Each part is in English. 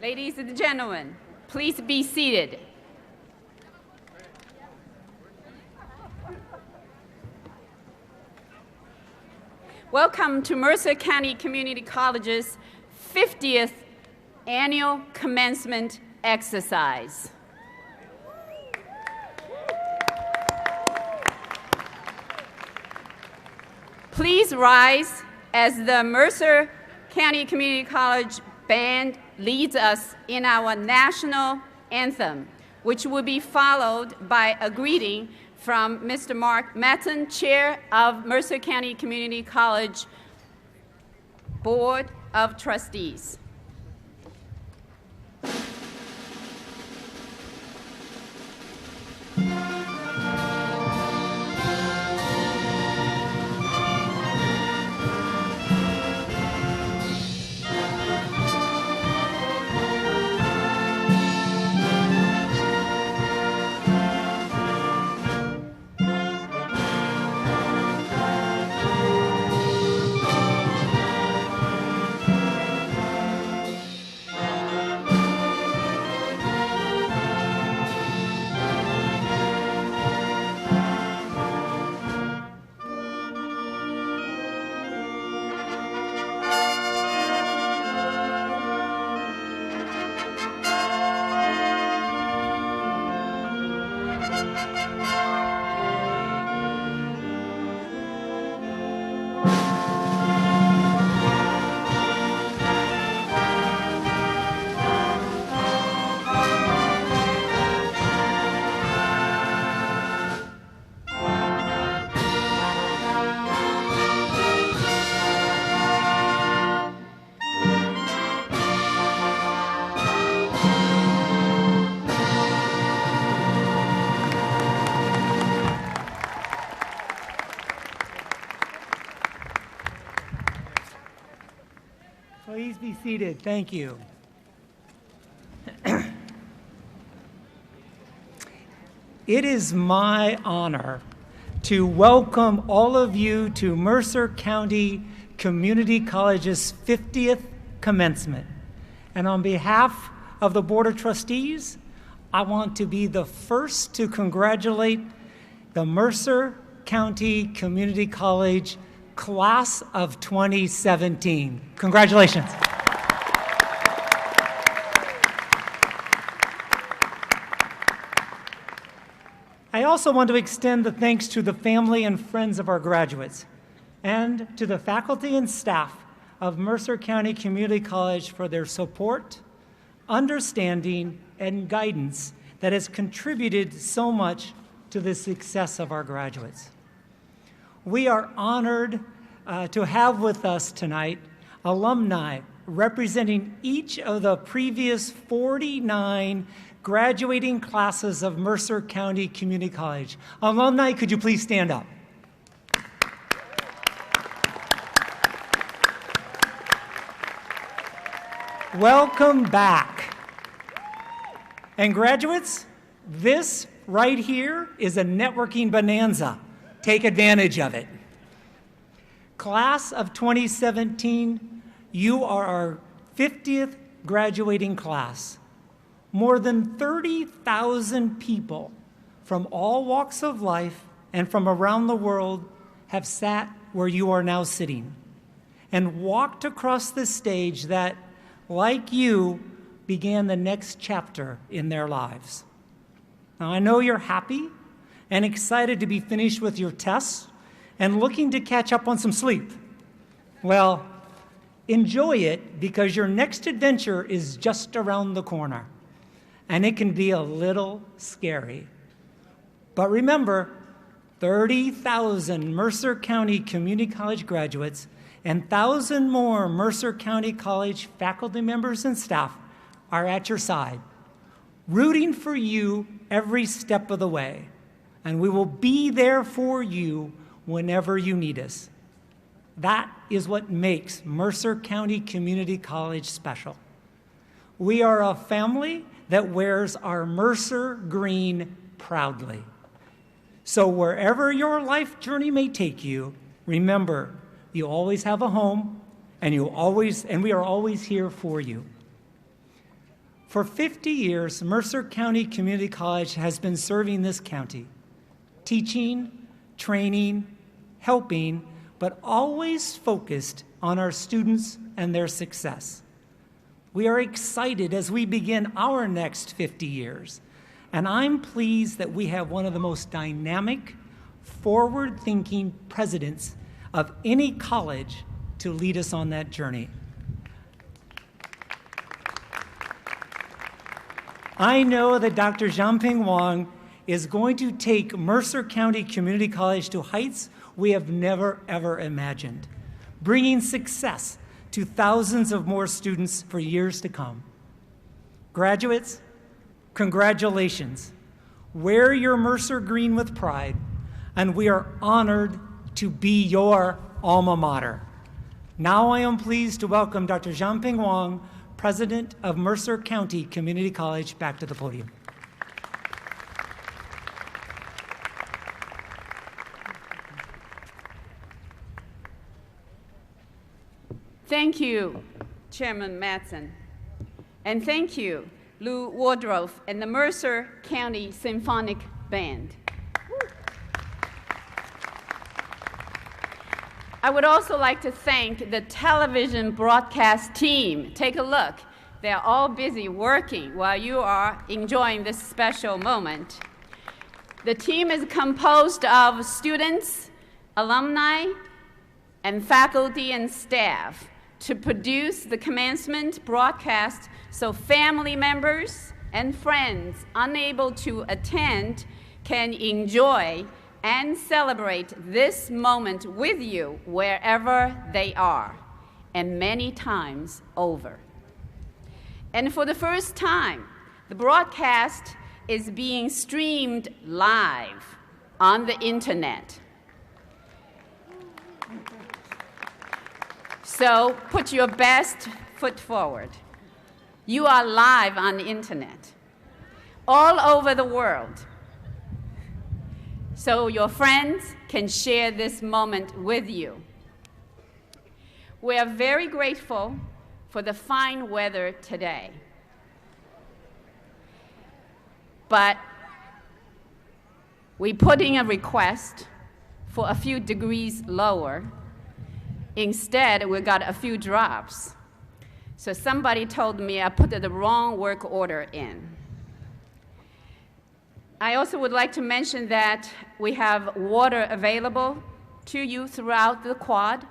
Ladies and gentlemen, please be seated. Welcome to Mercer County Community College's 50th annual commencement exercise. Please rise as the Mercer County Community College Band leads us in our national anthem, which will be followed by a greeting from Mr. Mark Matson, Chair of Mercer County Community College Board of Trustees. Please be seated. Thank you. It is my honor to welcome all of you to Mercer County Community College's 50th commencement. And on behalf of the Board of Trustees, I want to be the first to congratulate the Mercer County Community College Class of 2017. Congratulations. I also want to extend the thanks to the family and friends of our graduates and to the faculty and staff of Mercer County Community College for their support, understanding, and guidance that has contributed so much to the success of our graduates. We are honored to have with us tonight alumni representing each of the previous 49 graduating classes of Mercer County Community College. Alumni, could you please stand up? Welcome back. And graduates, this right here is a networking bonanza. Take advantage of it. Class of 2017, you are our 50th graduating class. More than 30,000 people from all walks of life and from around the world have sat where you are now sitting and walked across the stage that, like you, began the next chapter in their lives. Now, I know you're happy and excited to be finished with your tests and looking to catch up on some sleep. Well, enjoy it because your next adventure is just around the corner, and it can be a little scary. But remember, 30,000 Mercer County Community College graduates and 1,000 more Mercer County College faculty members and staff are at your side, rooting for you every step of the way. And we will be there for you whenever you need us. That is what makes Mercer County Community College special. We are a family that wears our Mercer green proudly. So wherever your life journey may take you, remember, you always have a home, and we are always here for you. For 50 years, Mercer County Community College has been serving this county, teaching, training, helping, but always focused on our students and their success. We are excited as we begin our next 50 years, and I'm pleased that we have one of the most dynamic, forward-thinking presidents of any college to lead us on that journey. I know that Dr. Jianping Wang is going to take Mercer County Community College to heights we have never, ever imagined, bringing success to thousands of more students for years to come. Graduates, congratulations. Wear your Mercer green with pride, and we are honored to be your alma mater. Now I am pleased to welcome Dr. Jianping Wang, President of Mercer County Community College, back to the podium. Thank you, Chairman Madsen. And thank you, Lou Wardroff and the Mercer County Symphonic Band. I would also like to thank the television broadcast team. Take a look. They're all busy working while you are enjoying this special moment. The team is composed of students, alumni, and faculty and staff to produce the commencement broadcast so family members and friends unable to attend can enjoy and celebrate this moment with you wherever they are, and many times over. And for the first time, the broadcast is being streamed live on the internet. So put your best foot forward. You are live on the internet, all over the world. So your friends can share this moment with you. We are very grateful for the fine weather today. But we put in a request for a few degrees lower. Instead, we got a few drops. So somebody told me I put the wrong work order in. I also would like to mention that we have water available to you throughout the quad.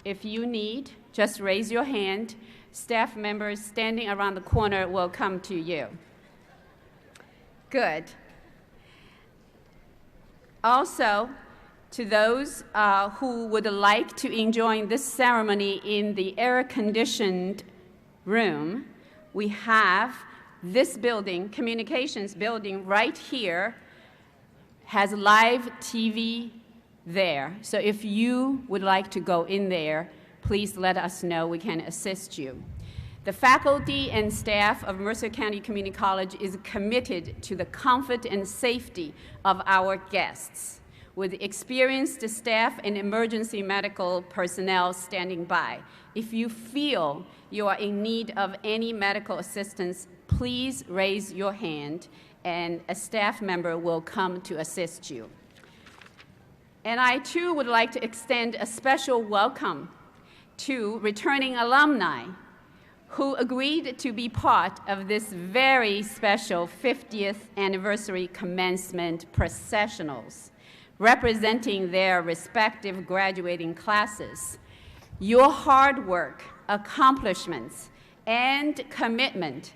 If you need, just raise your hand. Staff members standing around the corner will come to you. Good. Also, to those who would like to enjoy this ceremony in the air-conditioned room, we have this building, communications building right here, has live TV there. So if you would like to go in there, please let us know. We can assist you. The faculty and staff of Mercer County Community College is committed to the comfort and safety of our guests, with experienced staff and emergency medical personnel standing by. If you feel you are in need of any medical assistance, please raise your hand and a staff member will come to assist you. And I too would like to extend a special welcome to returning alumni who agreed to be part of this very special 50th anniversary commencement processionals, representing their respective graduating classes. Your hard work, accomplishments, and commitment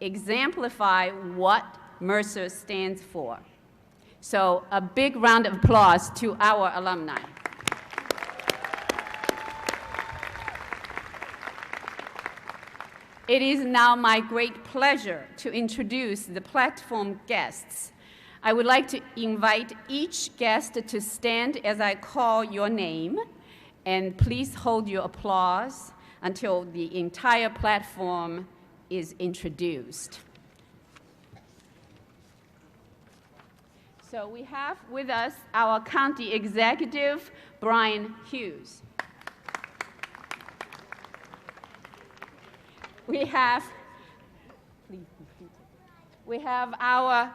exemplify what Mercer stands for. So a big round of applause to our alumni. It is now my great pleasure to introduce the platform guests. I would like to invite each guest to stand as I call your name, and please hold your applause until the entire platform is introduced. So we have with us our county executive, Brian Hughes. We have, please be We have our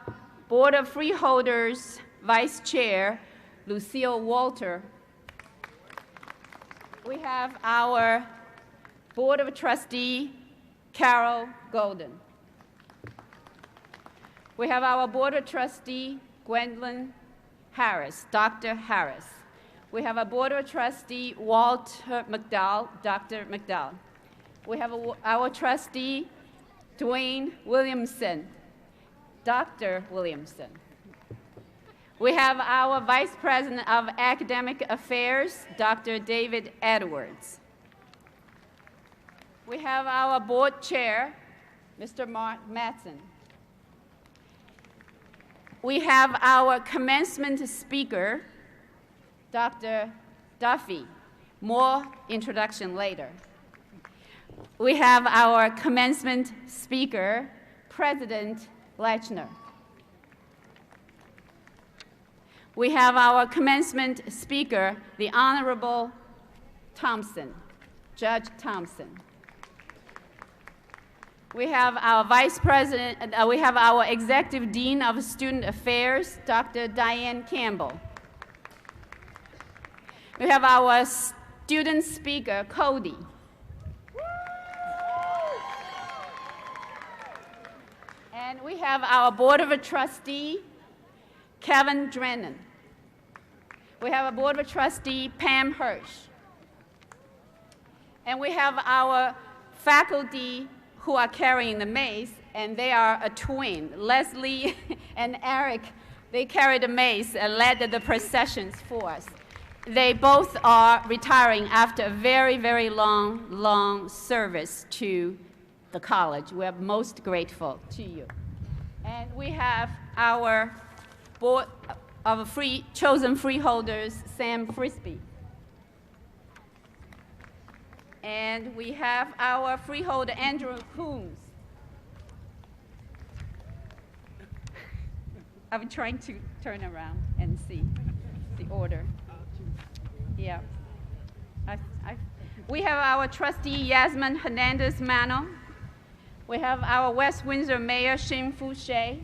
Board of Freeholders Vice Chair, Lucille Walter. We have our Board of Trustee, Carol Golden. We have our Board of Trustee, Gwendolyn Harris, Dr. Harris. We have a Board of Trustee, Walter McDowell, Dr. McDowell. We have our trustee, Dwayne Williamson, Dr. Williamson. We have our Vice President of Academic Affairs, Dr. David Edwards. We have our Board Chair, Mr. Mark Matson. We have our commencement speaker, Dr. Duffy. More introduction later. We have our commencement speaker, President Lechner. We have our commencement speaker, the Honorable Thompson, Judge Thompson. We have our Vice President, we have our Executive Dean of Student Affairs, Dr. Diane Campbell. We have our student speaker, Cody. And we have our Board of Trustee, Kevin Drennan. We have a Board of Trustee, Pam Hirsch. And we have our faculty who are carrying the mace, and they are a twin. Leslie and Eric, they carry the mace and led the processions for us. They both are retiring after a very, very long service to the college. We are most grateful to you. And we have our Board of Chosen Freeholders, Sam Frisbee. And we have our freeholder, Andrew Coombs. I'm trying to turn around and see the order. Yeah. We have our trustee, Yasmin Hernandez-Mano. We have our West Windsor Mayor, Shin Fu-Shea.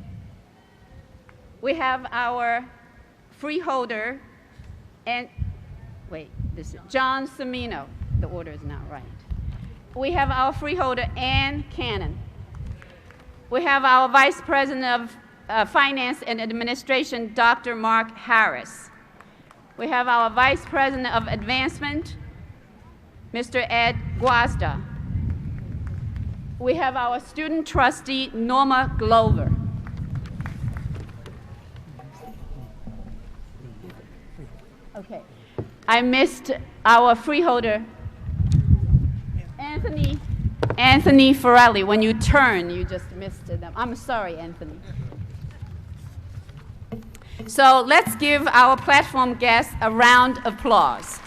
We have our freeholder, and this is John Semino. The order is not right. We have our freeholder, Ann Cannon. We have our Vice President of Finance and Administration, Dr. Mark Harris. We have our Vice President of Advancement, Mr. Ed Guazda. We have our student trustee, Norma Glover. Okay. I missed our freeholder, Anthony Forelli. When you turn, you just missed them. I'm sorry, Anthony. So let's give our platform guests a round of applause.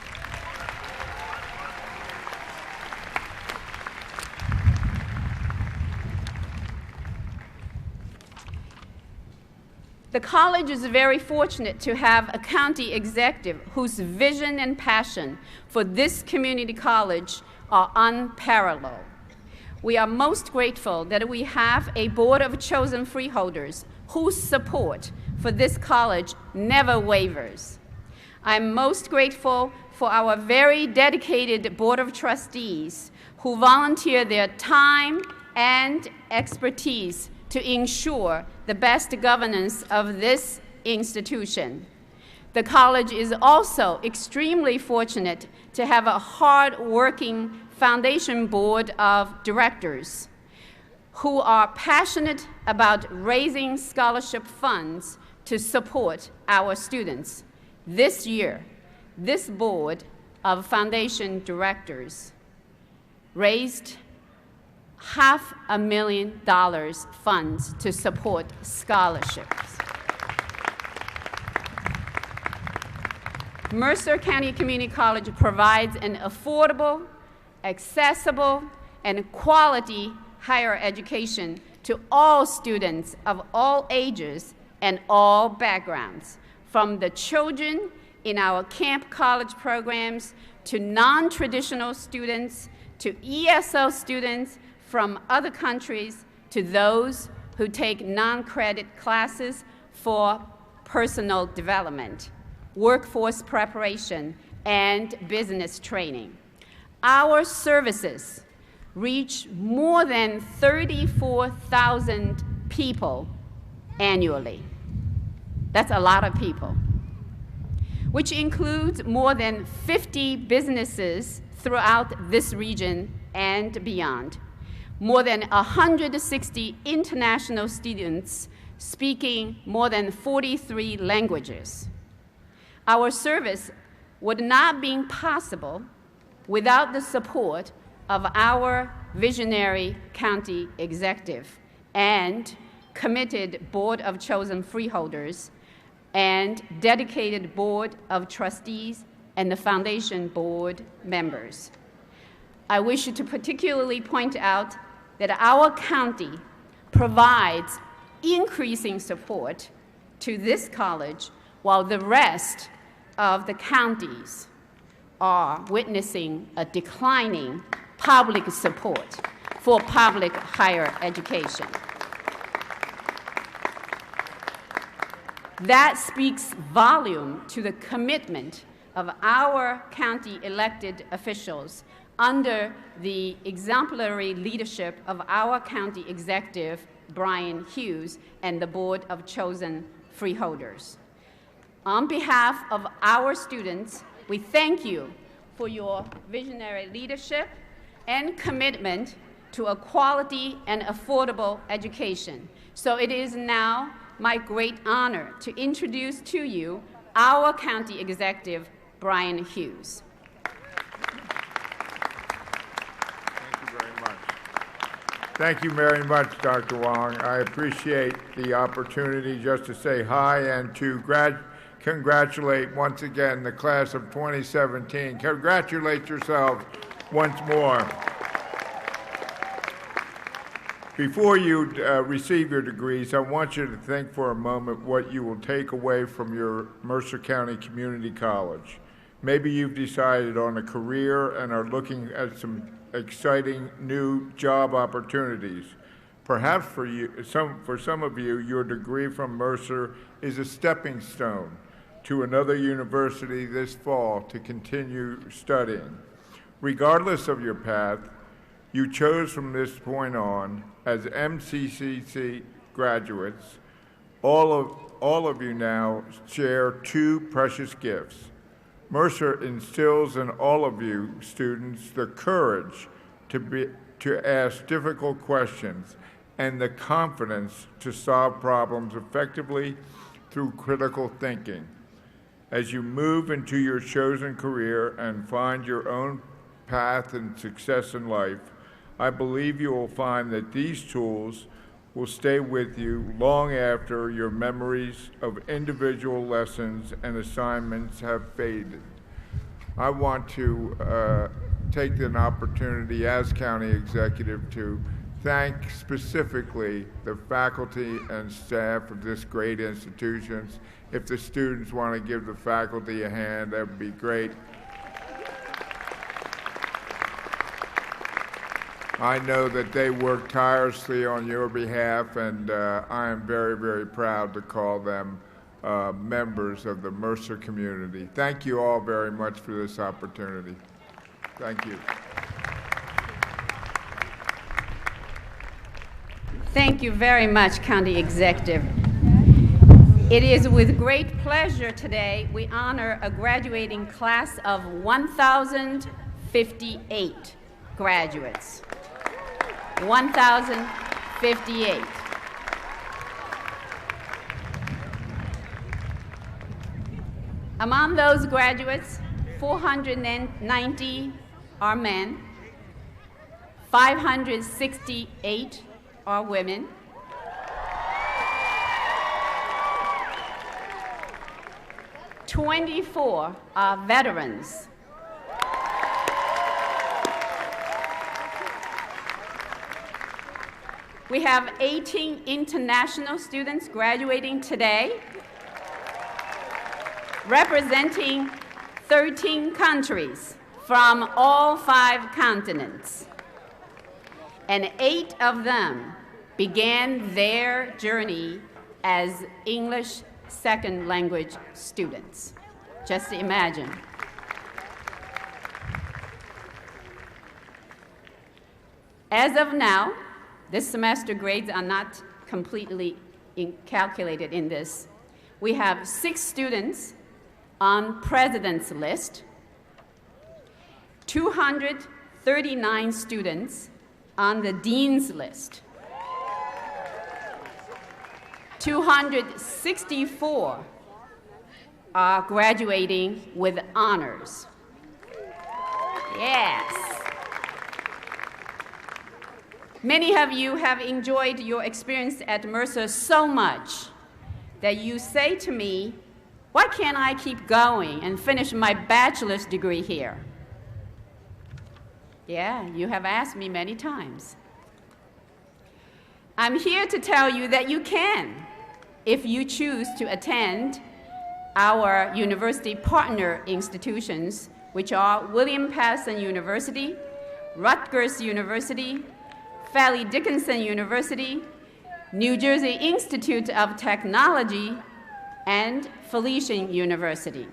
The college is very fortunate to have a county executive whose vision and passion for this community college are unparalleled. We are most grateful that we have a board of chosen freeholders whose support for this college never wavers. I'm most grateful for our very dedicated board of trustees who volunteer their time and expertise to ensure the best governance of this institution. The college is also extremely fortunate to have a hard-working foundation board of directors who are passionate about raising scholarship funds to support our students. This year, this board of foundation directors raised $500,000 funds to support scholarships. Mercer County Community College provides an affordable, accessible, and quality higher education to all students of all ages and all backgrounds, from the children in our camp college programs to non-traditional students to ESL students from other countries to those who take non-credit classes for personal development, workforce preparation, and business training. Our services reach more than 34,000 people annually. That's a lot of people, which includes more than 50 businesses throughout this region and beyond, more than 160 international students speaking more than 43 languages. Our service would not be possible without the support of our visionary county executive and committed board of chosen freeholders and dedicated board of trustees and the foundation board members. I wish to particularly point out that our county provides increasing support to this college while the rest of the counties are witnessing a declining public support for public higher education. That speaks volume to the commitment of our county elected officials under the exemplary leadership of our county executive, Brian Hughes, and the Board of Chosen Freeholders. On behalf of our students, we thank you for your visionary leadership and commitment to a quality and affordable education. So it is now my great honor to introduce to you our county executive, Brian Hughes. Thank you very much, Dr. Wong. I appreciate the opportunity just to say hi and to congratulate once again the class of 2017. Congratulate yourselves once more. Before you receive your degrees, I want you to think for a moment what you will take away from your Mercer County Community College. Maybe you've decided on a career and are looking at some exciting new job opportunities. Perhaps for some of you, your degree from Mercer is a stepping stone to another university this fall to continue studying. Regardless of your path, you chose from this point on as MCCC graduates. All of you now share two precious gifts. Mercer instills in all of you students the courage to ask difficult questions and the confidence to solve problems effectively through critical thinking. As you move into your chosen career and find your own path and success in life, I believe you will find that these tools will stay with you long after your memories of individual lessons and assignments have faded. I want to take an opportunity as county executive to thank specifically the faculty and staff of this great institution. If the students want to give the faculty a hand, that would be great. I know that they work tirelessly on your behalf, and I am very, very proud to call them members of the Mercer community. Thank you all very much for this opportunity. Thank you. Thank you very much, County Executive. It is with great pleasure today we honor a graduating class of 1,058 graduates. 1,058. Among those graduates, 490 are men, 568 are women, 24 are veterans. We have 18 international students graduating today, representing 13 countries from all 5 continents. And 8 of them began their journey as English second language students. Just imagine. As of now, this semester grades are not completely calculated in this. We have 6 students on President's list, 239 students on the Dean's list, 264 are graduating with honors. Yes. Many of you have enjoyed your experience at Mercer so much that you say to me, why can't I keep going and finish my bachelor's degree here? Yeah, you have asked me many times. I'm here to tell you that you can if you choose to attend our university partner institutions, which are William Patterson University, Rutgers University, Fairleigh Dickinson University, New Jersey Institute of Technology, and Felician University.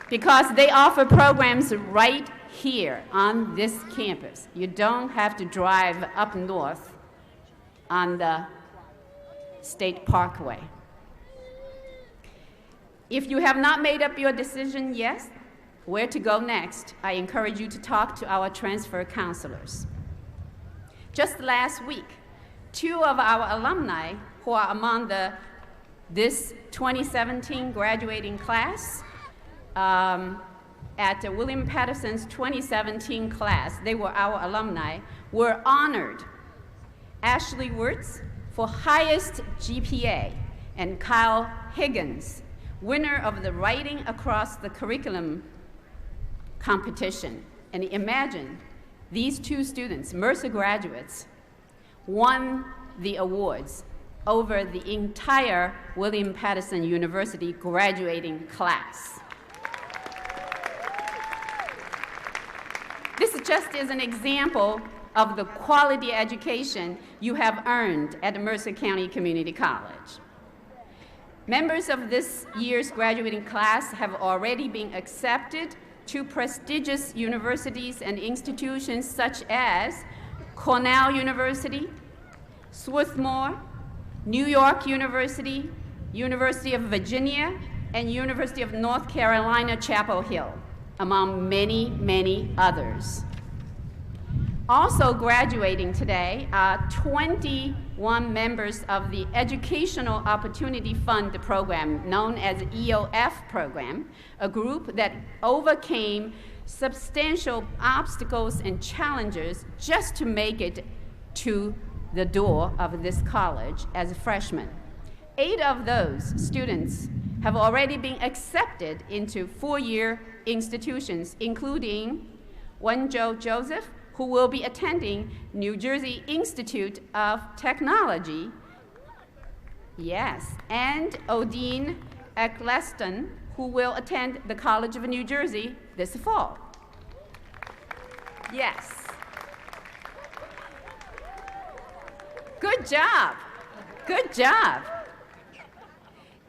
Because they offer programs right here on this campus. You don't have to drive up north on the State Parkway. If you have not made up your decision yet, where to go next, I encourage you to talk to our transfer counselors. Just last week, 2 of our alumni who are among this 2017 graduating class at William Patterson's 2017 class, they were our alumni, were honored. Ashley Wirtz for highest GPA, and Kyle Higgins, winner of the Writing Across the Curriculum competition. And imagine these 2 students, Mercer graduates, won the awards over the entire William Patterson University graduating class. This just is an example of the quality education you have earned at Mercer County Community College. Members of this year's graduating class have already been accepted to prestigious universities and institutions such as Cornell University, Swarthmore, New York University, University of Virginia, and University of North Carolina, Chapel Hill, among many, many others. Also graduating today are 21 members of the Educational Opportunity Fund program, known as EOF program, a group that overcame substantial obstacles and challenges just to make it to the door of this college as a freshman. 8 of those students have already been accepted into 4-year institutions, including Wenjo Joseph, who will be attending New Jersey Institute of Technology, yes, and Odine Eccleston, who will attend the College of New Jersey this fall. Yes. Good job. Good job.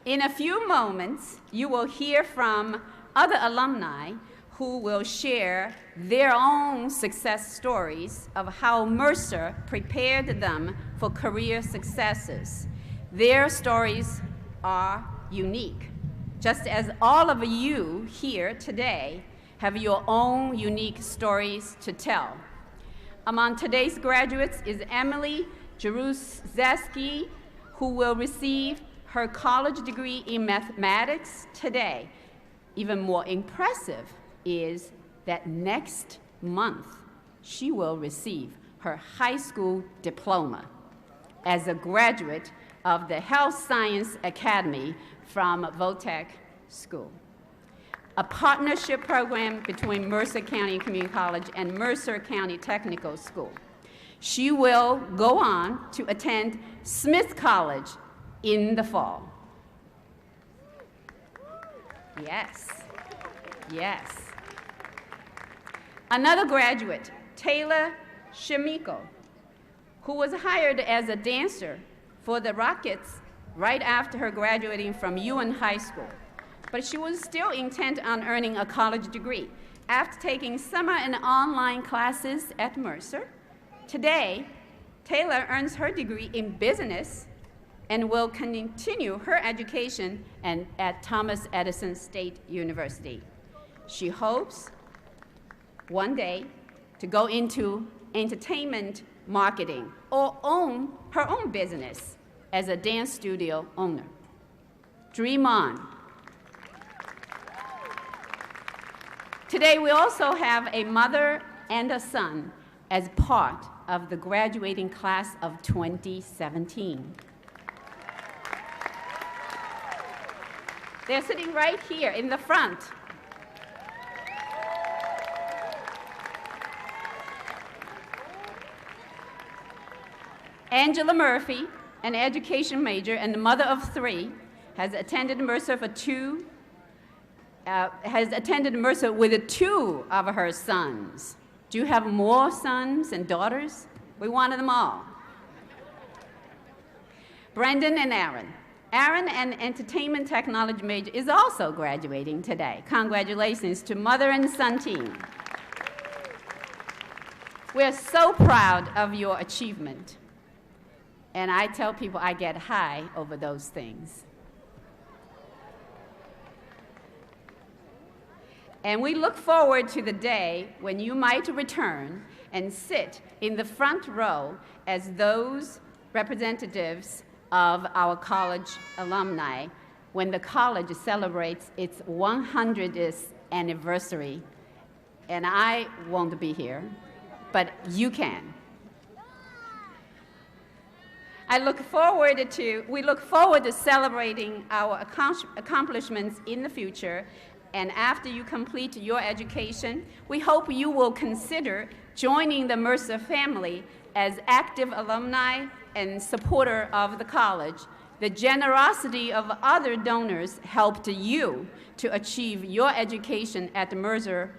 In a few moments, you will hear from other alumni who will share their own success stories of how Mercer prepared them for career successes. Their stories are unique, just as all of you here today have your own unique stories to tell. Among today's graduates is Emily Jaruzelski, who will receive her college degree in mathematics today. Even more impressive is that next month she will receive her high school diploma as a graduate of the Health Science Academy from Votech School, a partnership program between Mercer County Community College and Mercer County Technical School. She will go on to attend Smith College in the fall. Yes, yes. Another graduate Taylor Shimiko, who was hired as a dancer for the Rockets right after her graduating from UN High School. But she was still intent on earning a college degree. After taking summer and online classes at Mercer, today, Taylor earns her degree in business and will continue her education at Thomas Edison State University. She hopes one day to go into entertainment marketing or own her own business as a dance studio owner. Dream on. Today, we also have a mother and a son as part of the graduating class of 2017. They're sitting right here in the front. Angela Murphy, an education major and the mother of 3, has attended Mercer with 2 of her sons. Do you have more sons and daughters? We wanted them all. Brandon and Aaron. Aaron, an entertainment technology major, is also graduating today. Congratulations to mother and son team. We're so proud of your achievement. And I tell people I get high over those things. And we look forward to the day when you might return and sit in the front row as those representatives of our college alumni when the college celebrates its 100th anniversary. And I won't be here, but you can. We look forward to celebrating our accomplishments in the future, and after you complete your education, we hope you will consider joining the Mercer family as active alumni and supporter of the college. The generosity of other donors helped you to achieve your education at Mercer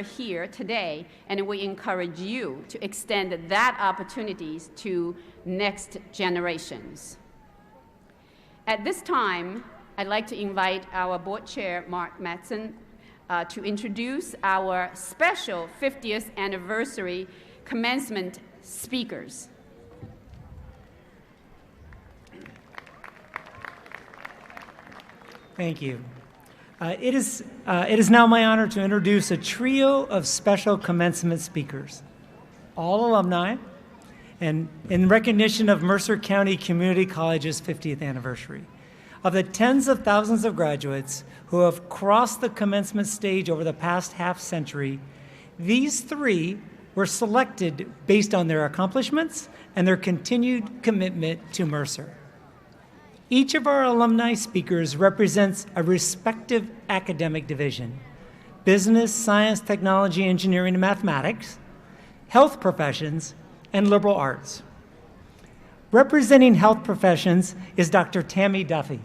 here today, and we encourage you to extend that opportunities to next generations. At this time, I'd like to invite our board chair, Mark Mattson, to introduce our special 50th anniversary commencement speakers. Thank you. It is now my honor to introduce a trio of special commencement speakers, all alumni, and in recognition of Mercer County Community College's 50th anniversary. Of the tens of thousands of graduates who have crossed the commencement stage over the past half-century, these 3 were selected based on their accomplishments and their continued commitment to Mercer. Each of our alumni speakers represents a respective academic division: business, science, technology, engineering, and mathematics, health professions, and liberal arts. Representing health professions is Dr. Tammy Duffy,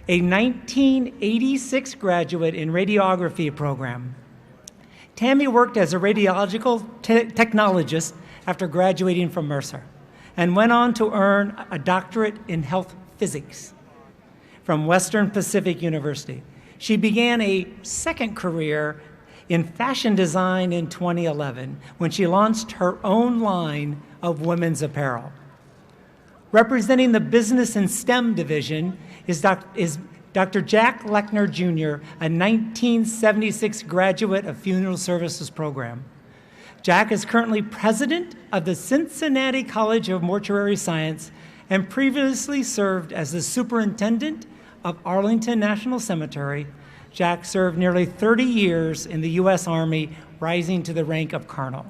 a 1986 graduate in radiography program. Tammy worked as a radiological technologist after graduating from Mercer and went on to earn a doctorate in health physics from Western Pacific University. She began a second career in fashion design in 2011 when she launched her own line of women's apparel. Representing the business and STEM division is Dr. Jack Lechner, Jr., a 1976 graduate of Funeral Services program. Jack is currently president of the Cincinnati College of Mortuary Science and previously served as the superintendent of Arlington National Cemetery. Jack served nearly 30 years in the U.S. Army, rising to the rank of colonel.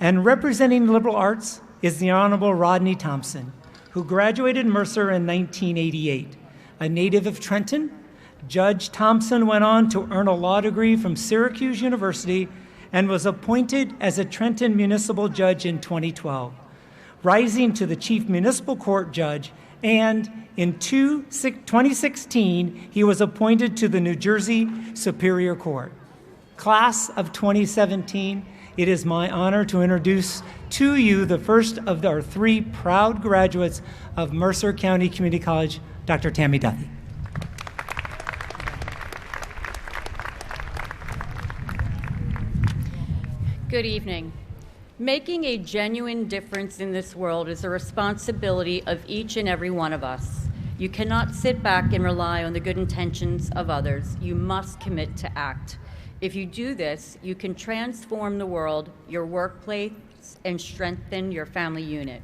And representing liberal arts is the Honorable Rodney Thompson, who graduated Mercer in 1988. A native of Trenton, Judge Thompson went on to earn a law degree from Syracuse University and was appointed as a Trenton municipal judge in 2012, rising to the chief municipal court judge, and in 2016, he was appointed to the New Jersey Superior Court. Class of 2017 it is my honor to introduce to you the first of our three proud graduates of Mercer County Community College, Dr. Tammy Duffy. Good evening. Making a genuine difference in this world is a responsibility of each and every one of us. You cannot sit back and rely on the good intentions of others. You must commit to act. If you do this, you can transform the world, your workplace, and strengthen your family unit.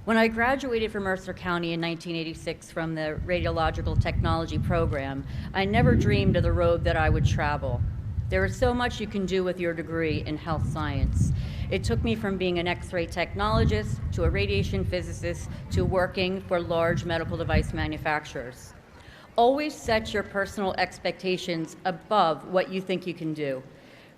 When I graduated from Mercer County in 1986 from the radiological technology program, I never dreamed of the road that I would travel. There is so much you can do with your degree in health science. It took me from being an X-ray technologist to a radiation physicist to working for large medical device manufacturers. Always set your personal expectations above what you think you can do.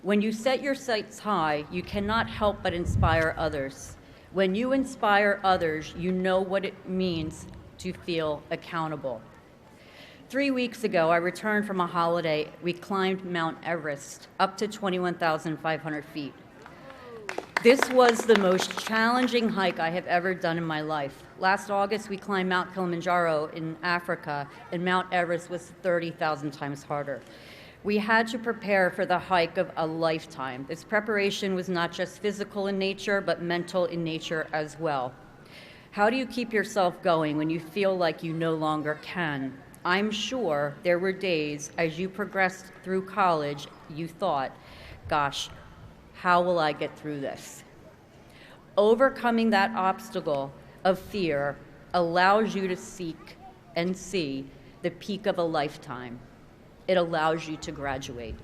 When you set your sights high, you cannot help but inspire others. When you inspire others, you know what it means to feel accountable. 3 weeks ago, I returned from a holiday. We climbed Mount Everest up to 21,500 feet. This was the most challenging hike I have ever done in my life. Last August, we climbed Mount Kilimanjaro in Africa, and Mount Everest was 30,000 times harder. We had to prepare for the hike of a lifetime. This preparation was not just physical in nature, but mental in nature as well. How do you keep yourself going when you feel like you no longer can? I'm sure there were days as you progressed through college, you thought, gosh, how will I get through this? Overcoming that obstacle of fear allows you to seek and see the peak of a lifetime. It allows you to graduate.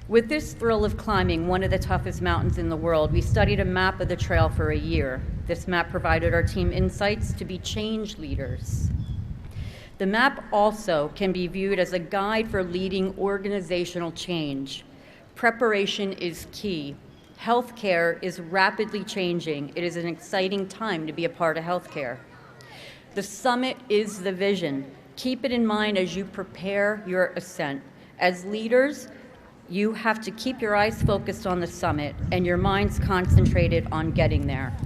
With this thrill of climbing one of the toughest mountains in the world, we studied a map of the trail for a year. This map provided our team insights to be change leaders. The map also can be viewed as a guide for leading organizational change. Preparation is key. Healthcare is rapidly changing. It is an exciting time to be a part of healthcare. The summit is the vision. Keep it in mind as you prepare your ascent. As leaders, you have to keep your eyes focused on the summit and your minds concentrated on getting there.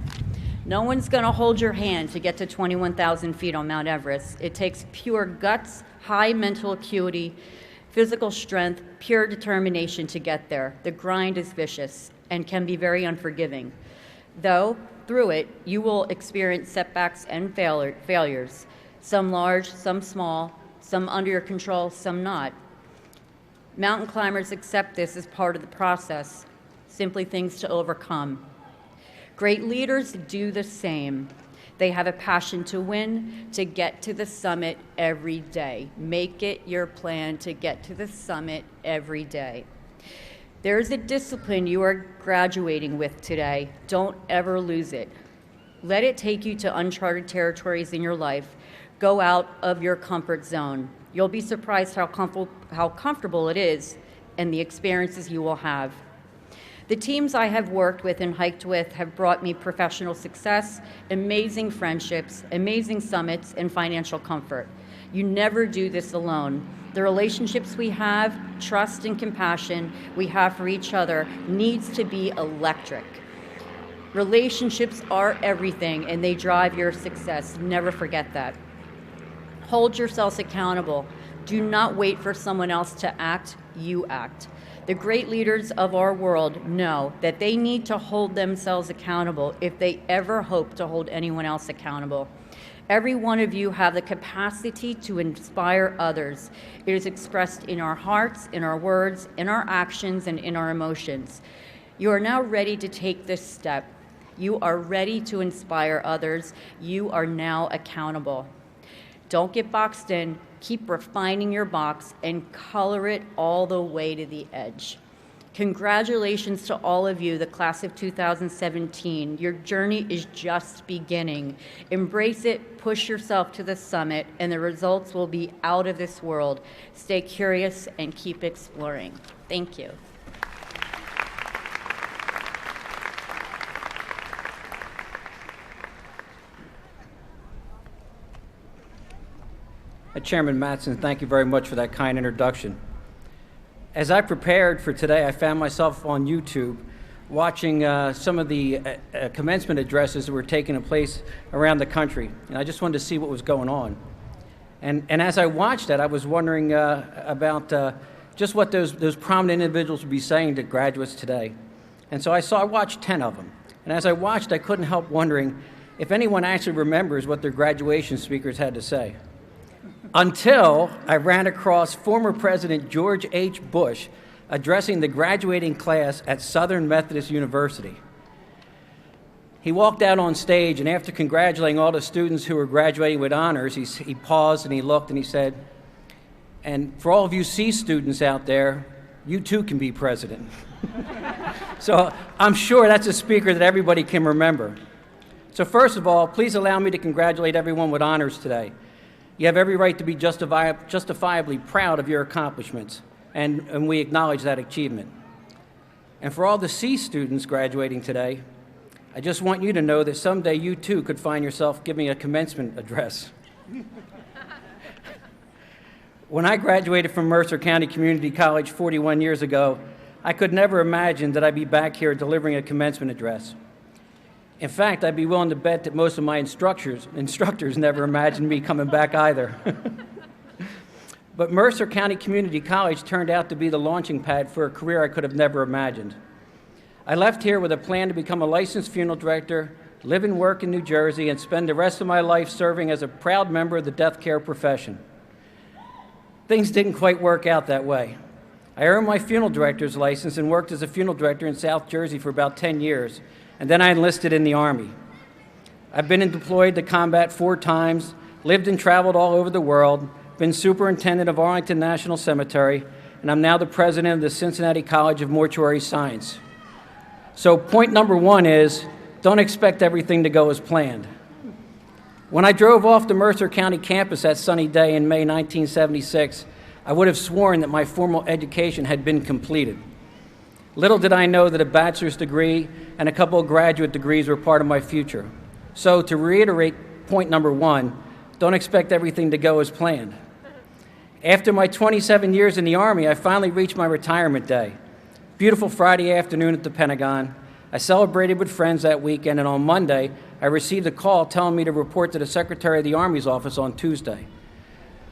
No one's going to hold your hand to get to 21,000 feet on Mount Everest. It takes pure guts, high mental acuity, physical strength, pure determination to get there. The grind is vicious and can be very unforgiving. Though, through it, you will experience setbacks and failures, some large, some small, some under your control, some not. Mountain climbers accept this as part of the process, simply things to overcome. Great leaders do the same. They have a passion to win, to get to the summit every day. Make it your plan to get to the summit every day. There's a discipline you are graduating with today. Don't ever lose it. Let it take you to uncharted territories in your life. Go out of your comfort zone. You'll be surprised how comfortable it is and the experiences you will have. The teams I have worked with and hiked with have brought me professional success, amazing friendships, amazing summits, and financial comfort. You never do this alone. The relationships we have, trust and compassion we have for each other needs to be electric. Relationships are everything, and they drive your success. Never forget that. Hold yourselves accountable. Do not wait for someone else to act, you act. The great leaders of our world know that they need to hold themselves accountable if they ever hope to hold anyone else accountable. Every one of you have the capacity to inspire others. It is expressed in our hearts, in our words, in our actions, and in our emotions. You are now ready to take this step. You are ready to inspire others. You are now accountable. Don't get boxed in. Keep refining your box and color it all the way to the edge. Congratulations to all of you, the class of 2017. Your journey is just beginning. Embrace it, push yourself to the summit, and the results will be out of this world. Stay curious and keep exploring. Thank you. Chairman Mattson, thank you very much for that kind introduction. As I prepared for today, I found myself on YouTube watching some of the commencement addresses that were taking place around the country, and I just wanted to see what was going on. And as I watched that, I was wondering about just what those prominent individuals would be saying to graduates today. And so I watched 10 of them. And as I watched, I couldn't help wondering if anyone actually remembers what their graduation speakers had to say. Until I ran across former President George H. Bush addressing the graduating class at Southern Methodist University. He walked out on stage, and after congratulating all the students who were graduating with honors, he paused and he looked and he said, "And for all of you C students out there, you too can be president." So I'm sure that's a speaker that everybody can remember. So first of all, please allow me to congratulate everyone with honors today. You have every right to be justifiably proud of your accomplishments, and we acknowledge that achievement. And for all the C students graduating today, I just want you to know that someday you too could find yourself giving a commencement address. When I graduated from Mercer County Community College 41 years ago, I could never imagine that I'd be back here delivering a commencement address. In fact, I'd be willing to bet that most of my instructors never imagined me coming back either. But Mercer County Community College turned out to be the launching pad for a career I could have never imagined. I left here with a plan to become a licensed funeral director, live and work in New Jersey, and spend the rest of my life serving as a proud member of the death care profession. Things didn't quite work out that way. I earned my funeral director's license and worked as a funeral director in South Jersey for about 10 years, and then I enlisted in the Army. I've been deployed to combat 4 times, lived and traveled all over the world, been superintendent of Arlington National Cemetery, and I'm now the president of the Cincinnati College of Mortuary Science. So point number 1 is, don't expect everything to go as planned. When I drove off the Mercer County campus that sunny day in May 1976, I would have sworn that my formal education had been completed. Little did I know that a bachelor's degree and a couple of graduate degrees were part of my future. So to reiterate point number 1, don't expect everything to go as planned. After my 27 years in the Army, I finally reached my retirement day. Beautiful Friday afternoon at the Pentagon. I celebrated with friends that weekend, and on Monday, I received a call telling me to report to the Secretary of the Army's office on Tuesday.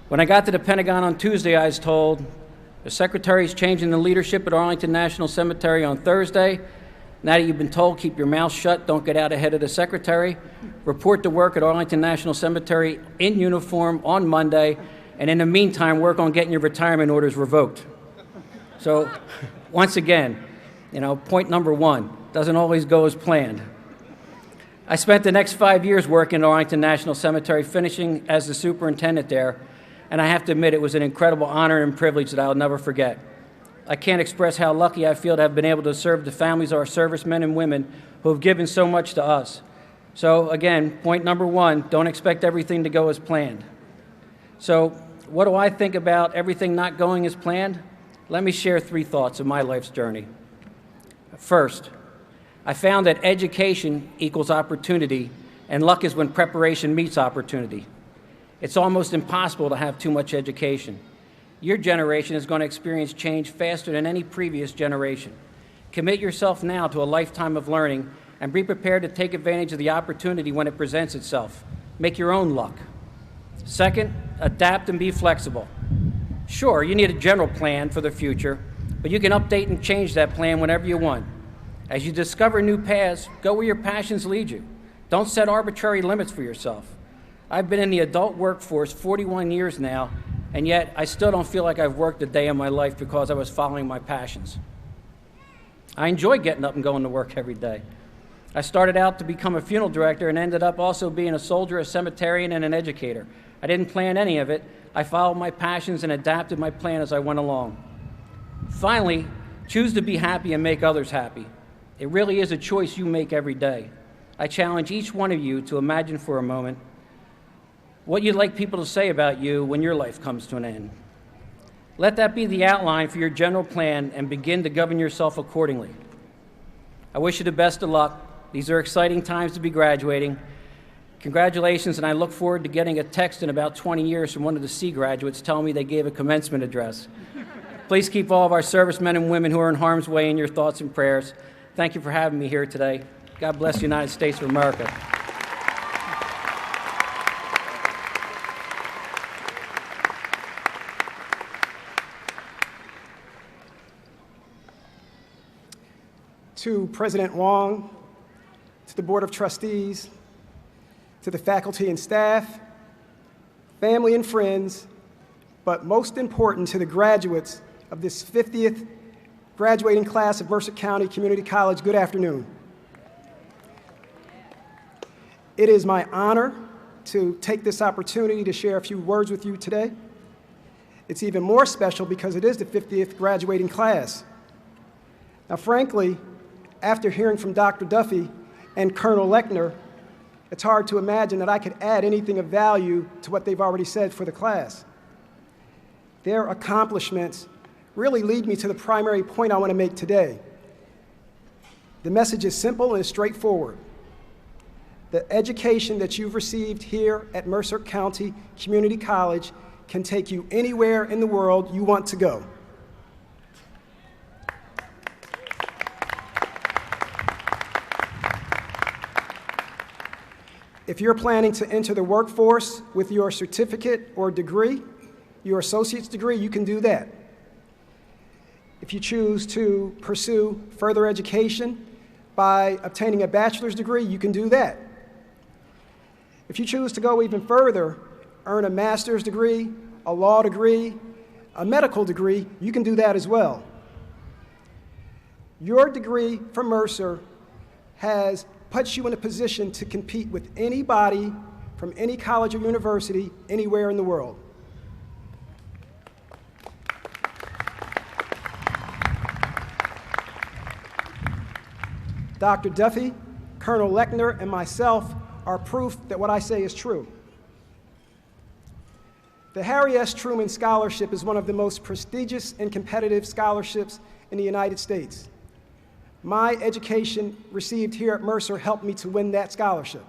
When I got to the Pentagon on Tuesday, I was told, the Secretary's changing the leadership at Arlington National Cemetery on Thursday. Now that you've been told, keep your mouth shut, don't get out ahead of the Secretary. Report to work at Arlington National Cemetery in uniform on Monday, and in the meantime, work on getting your retirement orders revoked. So, once again, point number 1, doesn't always go as planned. I spent the next 5 years working at Arlington National Cemetery, finishing as the superintendent there, and I have to admit it was an incredible honor and privilege that I'll never forget. I can't express how lucky I feel to have been able to serve the families of our servicemen and women who have given so much to us. So again, point number 1, don't expect everything to go as planned. So what do I think about everything not going as planned? Let me share 3 thoughts of my life's journey. First, I found that education equals opportunity, and luck is when preparation meets opportunity. It's almost impossible to have too much education. Your generation is going to experience change faster than any previous generation. Commit yourself now to a lifetime of learning and be prepared to take advantage of the opportunity when it presents itself. Make your own luck. Second, adapt and be flexible. Sure, you need a general plan for the future, but you can update and change that plan whenever you want. As you discover new paths, go where your passions lead you. Don't set arbitrary limits for yourself. I've been in the adult workforce 41 years now, and yet I still don't feel like I've worked a day in my life because I was following my passions. I enjoy getting up and going to work every day. I started out to become a funeral director and ended up also being a soldier, a cemeterian, and an educator. I didn't plan any of it. I followed my passions and adapted my plan as I went along. Finally, choose to be happy and make others happy. It really is a choice you make every day. I challenge each one of you to imagine for a moment what you'd like people to say about you when your life comes to an end. Let that be the outline for your general plan and begin to govern yourself accordingly. I wish you the best of luck. These are exciting times to be graduating. Congratulations, and I look forward to getting a text in about 20 years from one of the C graduates telling me they gave a commencement address. Please keep all of our servicemen and women who are in harm's way in your thoughts and prayers. Thank you for having me here today. God bless the United States of America. To President Wong, to the Board of Trustees, to the faculty and staff, family and friends, but most important to the graduates of this 50th graduating class of Mercer County Community College, good afternoon. It is my honor to take this opportunity to share a few words with you today. It's even more special because it is the 50th graduating class. Now, frankly, after hearing from Dr. Duffy and Colonel Lechner, it's hard to imagine that I could add anything of value to what they've already said for the class. Their accomplishments really lead me to the primary point I want to make today. The message is simple and straightforward. The education that you've received here at Mercer County Community College can take you anywhere in the world you want to go. If you're planning to enter the workforce with your certificate or degree, your associate's degree, you can do that. If you choose to pursue further education by obtaining a bachelor's degree, you can do that. If you choose to go even further, earn a master's degree, a law degree, a medical degree, you can do that as well. Your degree from Mercer has puts you in a position to compete with anybody from any college or university anywhere in the world. Dr. Duffy, Colonel Lechner, and myself are proof that what I say is true. The Harry S. Truman Scholarship is one of the most prestigious and competitive scholarships in the United States. My education received here at Mercer helped me to win that scholarship.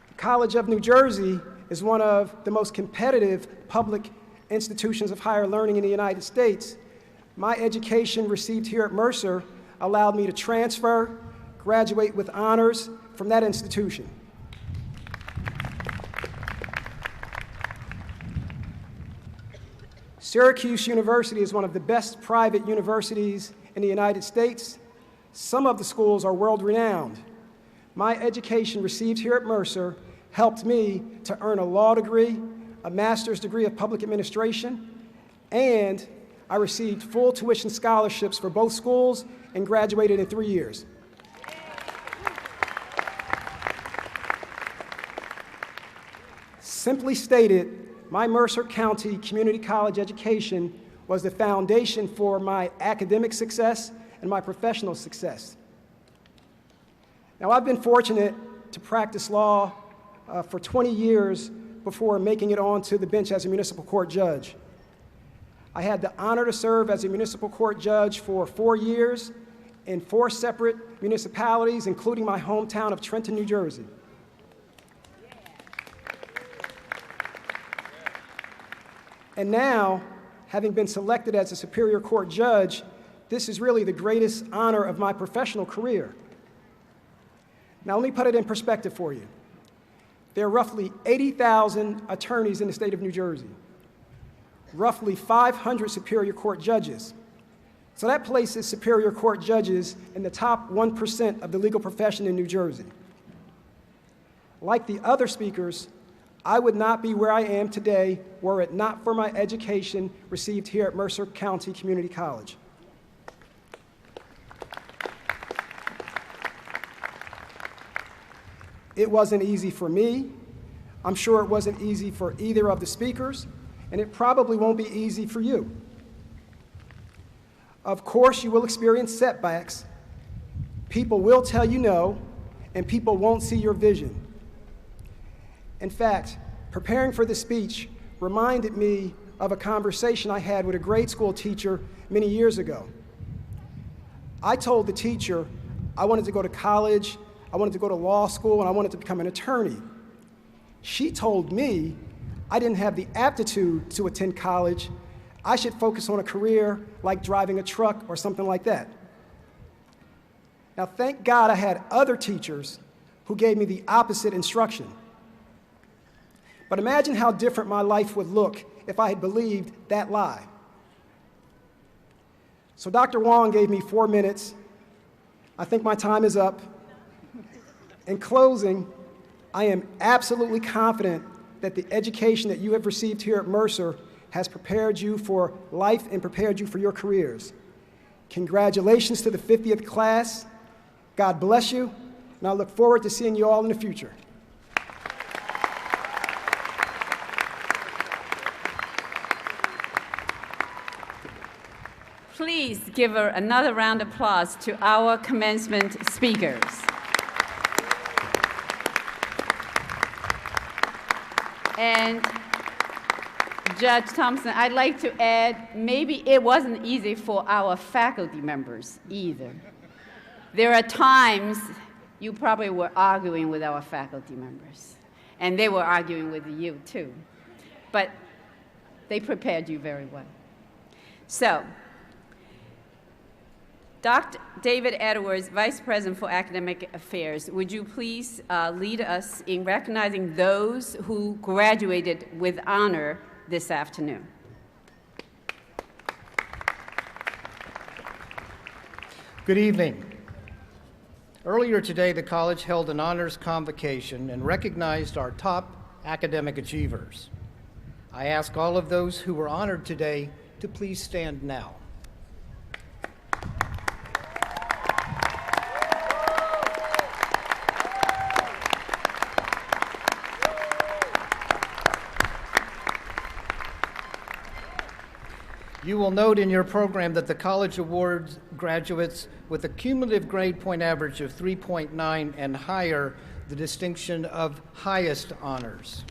The College of New Jersey is one of the most competitive public institutions of higher learning in the United States. My education received here at Mercer allowed me to transfer, graduate with honors from that institution. Syracuse University is one of the best private universities in the United States. Some of the schools are world-renowned. My education received here at Mercer helped me to earn a law degree, a master's degree of public administration, and I received full tuition scholarships for both schools and graduated in 3 years. Simply stated, my Mercer County Community College education was the foundation for my academic success and my professional success. Now, I've been fortunate to practice law for 20 years before making it onto the bench as a municipal court judge. I had the honor to serve as a municipal court judge for 4 years in 4 separate municipalities, including my hometown of Trenton, New Jersey. And now, having been selected as a Superior Court judge, this is really the greatest honor of my professional career. Now, let me put it in perspective for you. There are roughly 80,000 attorneys in the state of New Jersey, roughly 500 Superior Court judges. So that places Superior Court judges in the top 1% of the legal profession in New Jersey. Like the other speakers, I would not be where I am today were it not for my education received here at Mercer County Community College. It wasn't easy for me. I'm sure it wasn't easy for either of the speakers, and it probably won't be easy for you. Of course, you will experience setbacks. People will tell you no, and people won't see your vision. In fact, preparing for this speech reminded me of a conversation I had with a grade school teacher many years ago. I told the teacher I wanted to go to college, I wanted to go to law school, and I wanted to become an attorney. She told me I didn't have the aptitude to attend college, I should focus on a career like driving a truck or something like that. Now, thank God I had other teachers who gave me the opposite instruction. But imagine how different my life would look if I had believed that lie. So Dr. Wong gave me 4 minutes. I think my time is up. In closing, I am absolutely confident that the education that you have received here at Mercer has prepared you for life and prepared you for your careers. Congratulations to the 50th class. God bless you, and I look forward to seeing you all in the future. Please give another round of applause to our commencement speakers. And Judge Thompson, I'd like to add, maybe it wasn't easy for our faculty members either. There are times you probably were arguing with our faculty members, and they were arguing with you too. But they prepared you very well. So, Dr. David Edwards, Vice President for Academic Affairs, would you please lead us in recognizing those who graduated with honor this afternoon? Good evening. Earlier today, the college held an honors convocation and recognized our top academic achievers. I ask all of those who were honored today to please stand now. You will note in your program that the college awards graduates with a cumulative grade point average of 3.9 and higher the distinction of highest honors.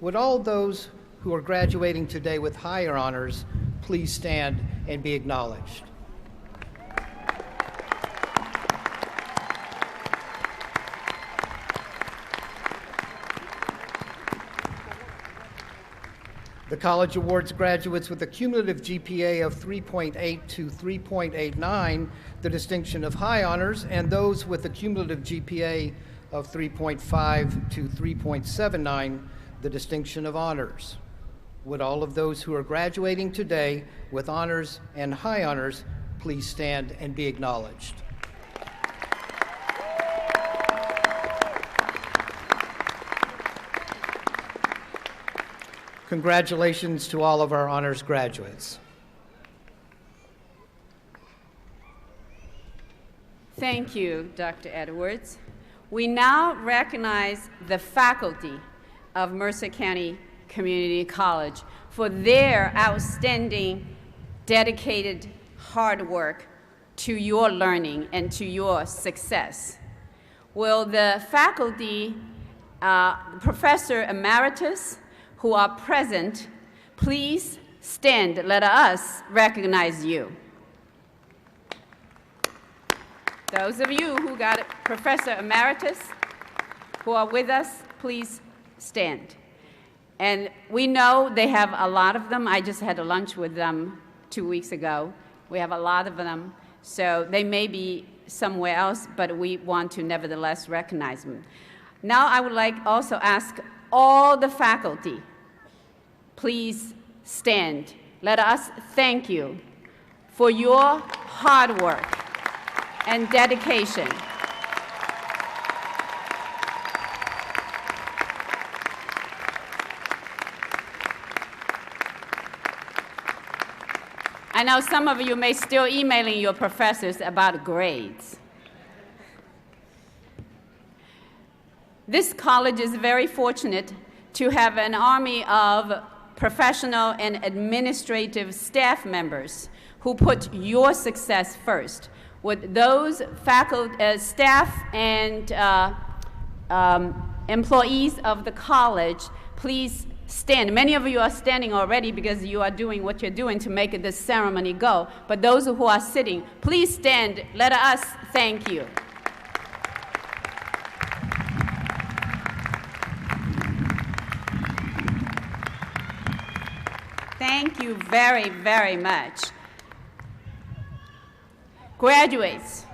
Would all those who are graduating today with higher honors please stand and be acknowledged? The college awards graduates with a cumulative GPA of 3.8 to 3.89, the distinction of high honors, and those with a cumulative GPA of 3.5 to 3.79, the distinction of honors. Would all of those who are graduating today with honors and high honors please stand and be acknowledged? Congratulations to all of our honors graduates. Thank you, Dr. Edwards. We now recognize the faculty of Mercer County Community College for their outstanding, dedicated hard work to your learning and to your success. Will the faculty, Professor Emeritus, who are present, please stand. Let us recognize you. Those of you who got it, Professor Emeritus, who are with us, please stand. And we know they have a lot of them. I just had a lunch with them 2 weeks ago. We have a lot of them, so they may be somewhere else, but we want to nevertheless recognize them. Now I would like also ask all the faculty, please stand. Let us thank you for your hard work and dedication. I know some of you may still emailing your professors about grades. This college is very fortunate to have an army of professional and administrative staff members who put your success first. Would those faculty, staff and employees of the college please stand? Many of you are standing already because you are doing what you're doing to make this ceremony go. But those who are sitting, please stand. Let us thank you. Thank Thank you very, very much. Graduates,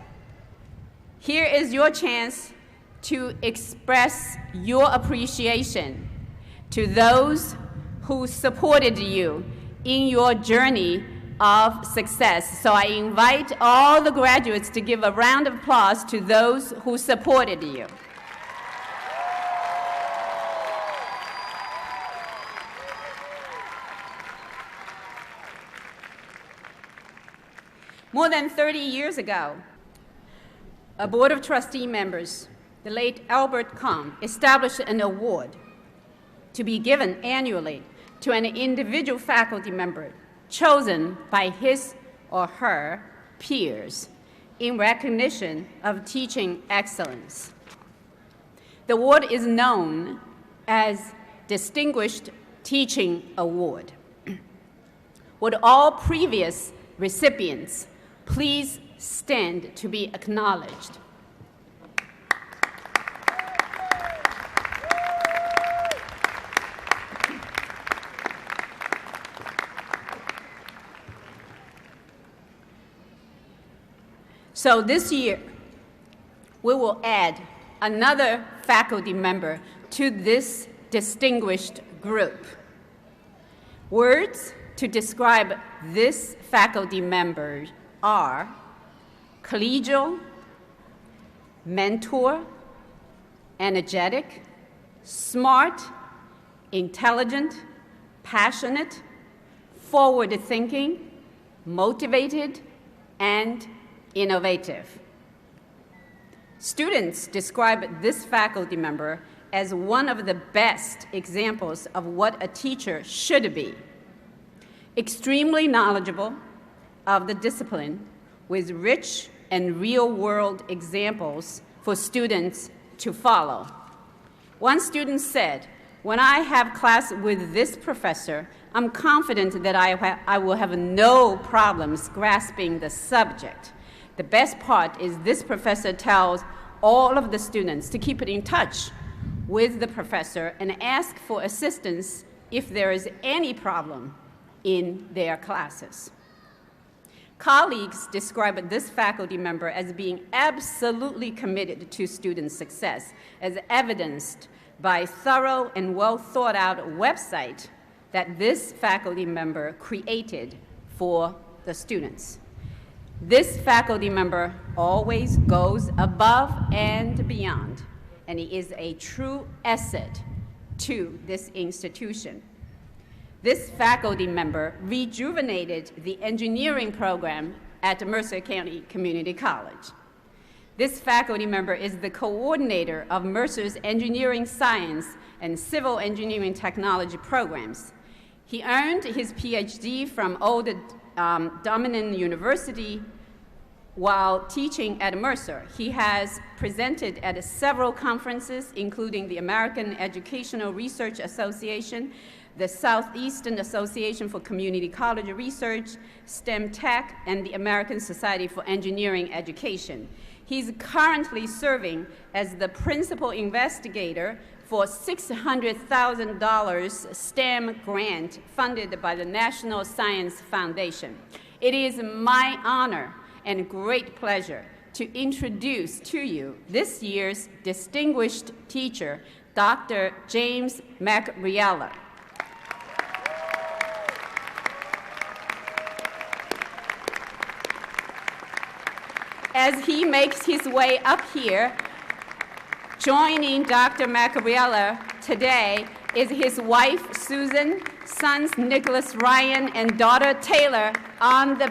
here is your chance to express your appreciation to those who supported you in your journey of success. So I invite all the graduates to give a round of applause to those who supported you. More than 30 years ago, a Board of Trustee members, the late Albert Kahn, established an award to be given annually to an individual faculty member chosen by his or her peers in recognition of teaching excellence. The award is known as Distinguished Teaching Award. Would all previous recipients please stand to be acknowledged? So this year, we will add another faculty member to this distinguished group. Words to describe this faculty member are collegial, mentor, energetic, smart, intelligent, passionate, forward-thinking, motivated, and innovative. Students describe this faculty member as one of the best examples of what a teacher should be. Extremely knowledgeable of the discipline with rich and real-world examples for students to follow. One student said, "When I have class with this professor, I'm confident that I will have no problems grasping the subject. The best part is this professor tells all of the students to keep in touch with the professor and ask for assistance if there is any problem in their classes." Colleagues describe this faculty member as being absolutely committed to student success, as evidenced by thorough and well-thought-out website that this faculty member created for the students. This faculty member always goes above and beyond, and he is a true asset to this institution. This faculty member rejuvenated the engineering program at Mercer County Community College. This faculty member is the coordinator of Mercer's engineering science and civil engineering technology programs. He earned his PhD from Old Dominion University while teaching at Mercer. He has presented at several conferences, including the American Educational Research Association, the Southeastern Association for Community College Research, STEM Tech, and the American Society for Engineering Education. He's currently serving as the principal investigator for $600,000 STEM grant funded by the National Science Foundation. It is my honor and great pleasure to introduce to you this year's distinguished teacher, Dr. James McRiella. As he makes his way up here, joining Dr. McRiella today is his wife, Susan, sons Nicholas Ryan, and daughter Taylor on the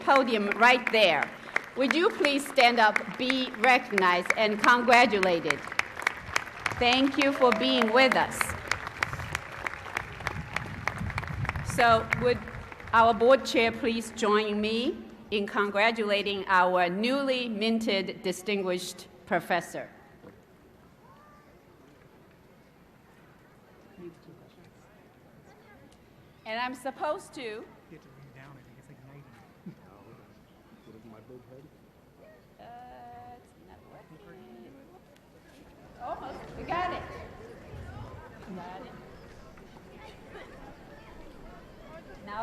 podium right there. Would you please stand up, be recognized, and congratulated? Thank you for being with us. So would our board chair please join me in congratulating our newly minted distinguished professor. And I'm supposed to. You have to lean down, I think it's like 90. It's not working. Almost, we got it. Got it. Now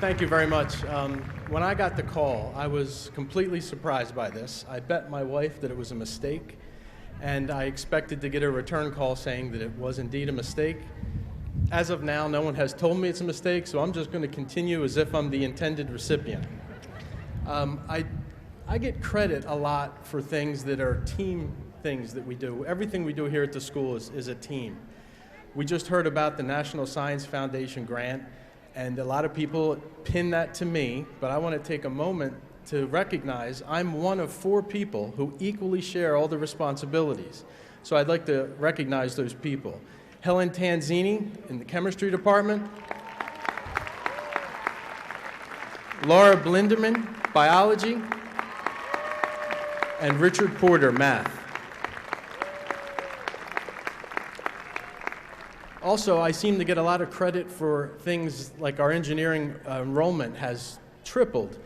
Thank you very much. When I got the call, I was completely surprised by this. I bet my wife that it was a mistake, and I expected to get a return call saying that it was indeed a mistake. As of now, no one has told me it's a mistake, so I'm just going to continue as if I'm the intended recipient. I get credit a lot for things that are team things that we do. Everything we do here at the school is a team. We just heard about the National Science Foundation grant, and a lot of people pin that to me, but I want to take a moment to recognize I'm one of 4 people who equally share all the responsibilities. So I'd like to recognize those people. Helen Tanzini in the chemistry department, Laura Blinderman, biology, and Richard Porter, math. Also, I seem to get a lot of credit for things like our engineering enrollment has tripled,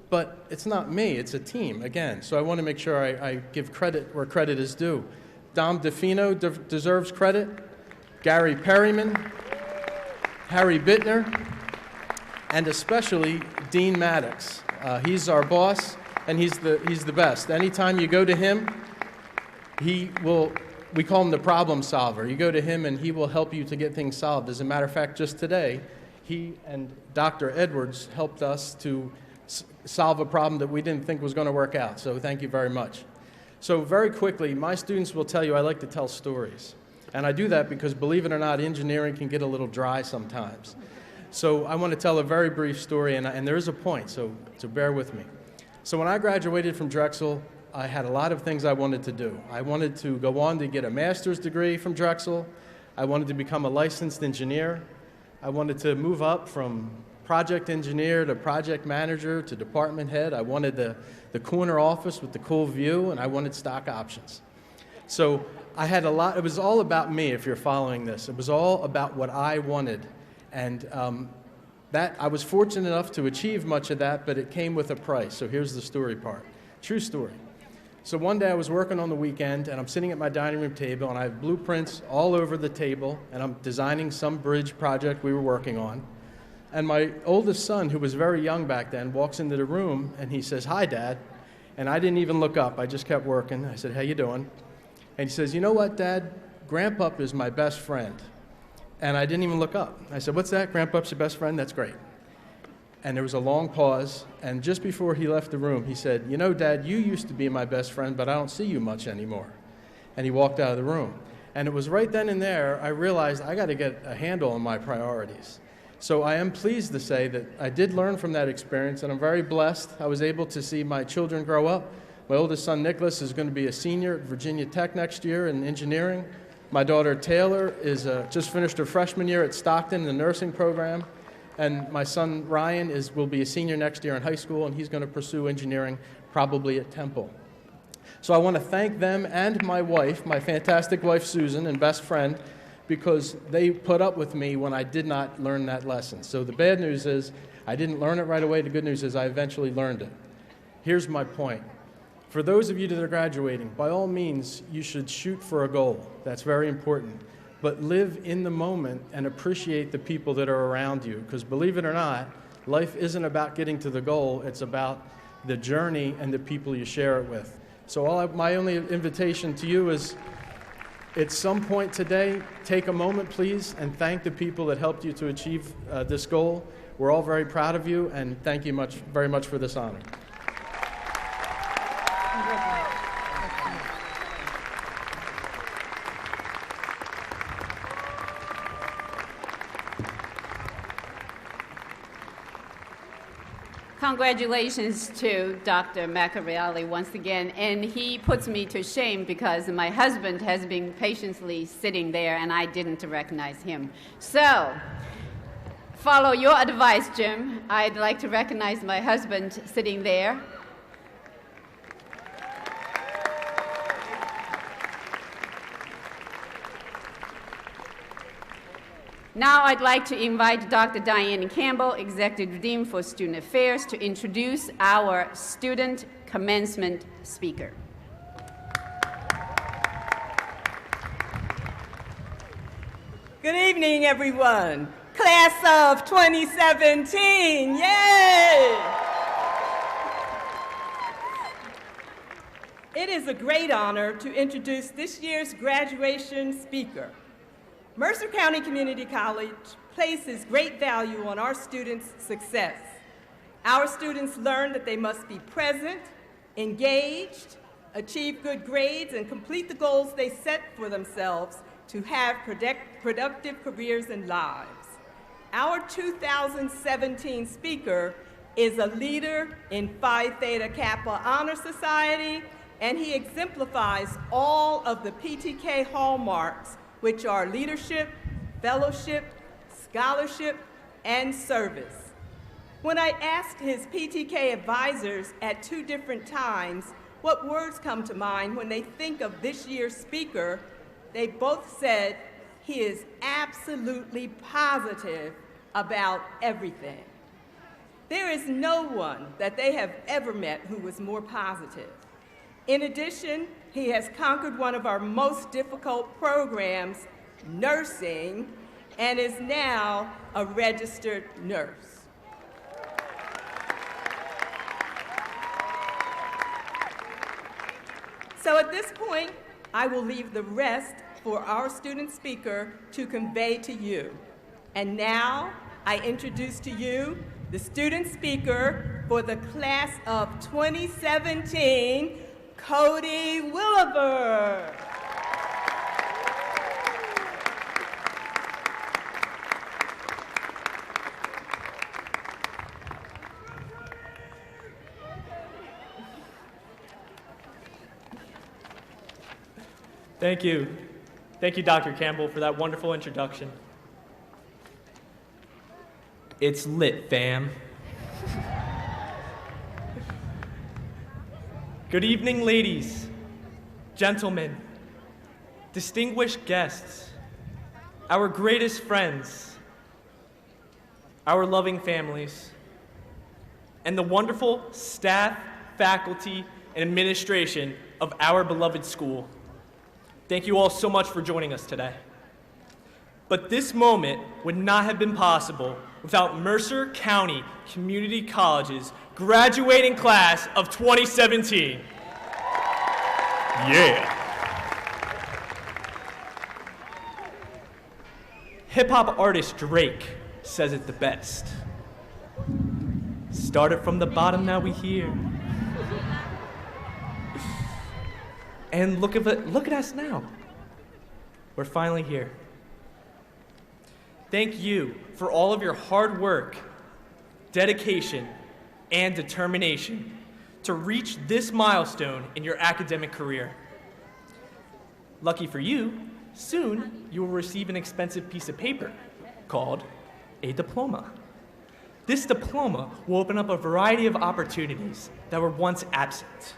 but it's not me, it's a team, again. So I want to make sure I give credit where credit is due. Dom DeFino deserves credit, Gary Perryman, Harry Bittner, and especially Dean Maddox. He's our boss, and he's the best. Anytime you go to him, we call him the problem solver. You go to him and he will help you to get things solved. As a matter of fact, just today, he and Dr. Edwards helped us to solve a problem that we didn't think was going to work out. So thank you very much. So very quickly, my students will tell you I like to tell stories. And I do that because, believe it or not, engineering can get a little dry sometimes. So I want to tell a very brief story, and there is a point, so bear with me. So when I graduated from Drexel, I had a lot of things I wanted to do. I wanted to go on to get a master's degree from Drexel. I wanted to become a licensed engineer. I wanted to move up from project engineer to project manager to department head. I wanted the corner office with the cool view, and I wanted stock options. So I had a lot. It was all about me, if you're following this. It was all about what I wanted. And that I was fortunate enough to achieve much of that, but it came with a price. So here's the story part. True story. So one day I was working on the weekend, and I'm sitting at my dining room table, and I have blueprints all over the table, and I'm designing some bridge project we were working on. And my oldest son, who was very young back then, walks into the room, and he says, "Hi, Dad." And I didn't even look up. I just kept working. I said, "How you doing?" And he says, "You know what, Dad? Grandpup is my best friend." And I didn't even look up. I said, "What's that? Grandpup's your best friend? That's great." And there was a long pause, and just before he left the room, he said, "You know, Dad, you used to be my best friend, but I don't see you much anymore." And he walked out of the room. And it was right then and there I realized I got to get a handle on my priorities. So I am pleased to say that I did learn from that experience, and I'm very blessed. I was able to see my children grow up. My oldest son, Nicholas, is going to be a senior at Virginia Tech next year in engineering. My daughter, Taylor, is just finished her freshman year at Stockton in the nursing program. And my son, Ryan, will be a senior next year in high school, and he's going to pursue engineering probably at Temple. So I want to thank them and my wife, my fantastic wife, Susan, and best friend, because they put up with me when I did not learn that lesson. So the bad news is I didn't learn it right away. The good news is I eventually learned it. Here's my point. For those of you that are graduating, by all means, you should shoot for a goal. That's very important. But live in the moment and appreciate the people that are around you. Because believe it or not, life isn't about getting to the goal. It's about the journey and the people you share it with. So my only invitation to you is, at some point today, take a moment, please, and thank the people that helped you to achieve this goal. We're all very proud of you, and thank you very much for this honor. Congratulations to Dr. Macareali once again, and he puts me to shame because my husband has been patiently sitting there and I didn't recognize him. So, follow your advice, Jim. I'd like to recognize my husband sitting there. Now I'd like to invite Dr. Diane Campbell, Executive Dean for Student Affairs, to introduce our student commencement speaker. Good evening, everyone. class of 2017. Yay! It is a great honor to introduce this year's graduation speaker. Mercer County Community College places great value on our students' success. Our students learn that they must be present, engaged, achieve good grades, and complete the goals they set for themselves to have productive careers and lives. Our 2017 speaker is a leader in Phi Theta Kappa Honor Society, and he exemplifies all of the PTK hallmarks, which are leadership, fellowship, scholarship, and service. When I asked his PTK advisors at 2 different times what words come to mind when they think of this year's speaker, they both said he is absolutely positive about everything. There is no one that they have ever met who was more positive. In addition, he has conquered one of our most difficult programs, nursing, and is now a registered nurse. So at this point, I will leave the rest for our student speaker to convey to you. And now, I introduce to you the student speaker for the class of 2017, Cody Williver. Thank you. Thank you, Dr. Campbell, for that wonderful introduction. It's lit, fam. Good evening, ladies, gentlemen, distinguished guests, our greatest friends, our loving families, and the wonderful staff, faculty, and administration of our beloved school. Thank you all so much for joining us today. But this moment would not have been possible without Mercer County Community College's graduating class of 2017. Yeah. Hip-hop artist Drake says it the best. Started from the bottom, now we here. And look at us now. We're finally here. Thank you for all of your hard work, dedication, and determination to reach this milestone in your academic career. Lucky for you, soon you will receive an expensive piece of paper called a diploma. This diploma will open up a variety of opportunities that were once absent.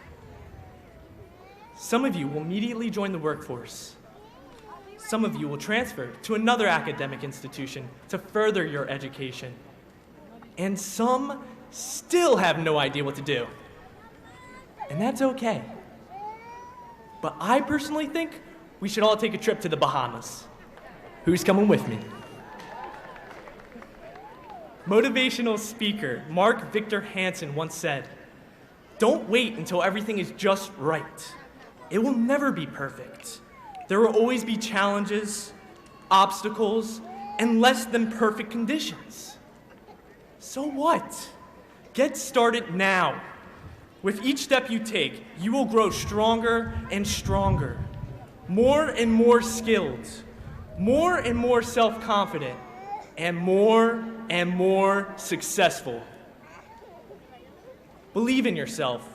Some of you will immediately join the workforce. Some of you will transfer to another academic institution to further your education. And some still have no idea what to do. And that's okay. But I personally think we should all take a trip to the Bahamas. Who's coming with me? Motivational speaker Mark Victor Hansen once said, "Don't wait until everything is just right. It will never be perfect. There will always be challenges, obstacles, and less than perfect conditions. So what? Get started now. With each step you take, you will grow stronger and stronger, more and more skilled, more and more self-confident, and more successful. Believe in yourself,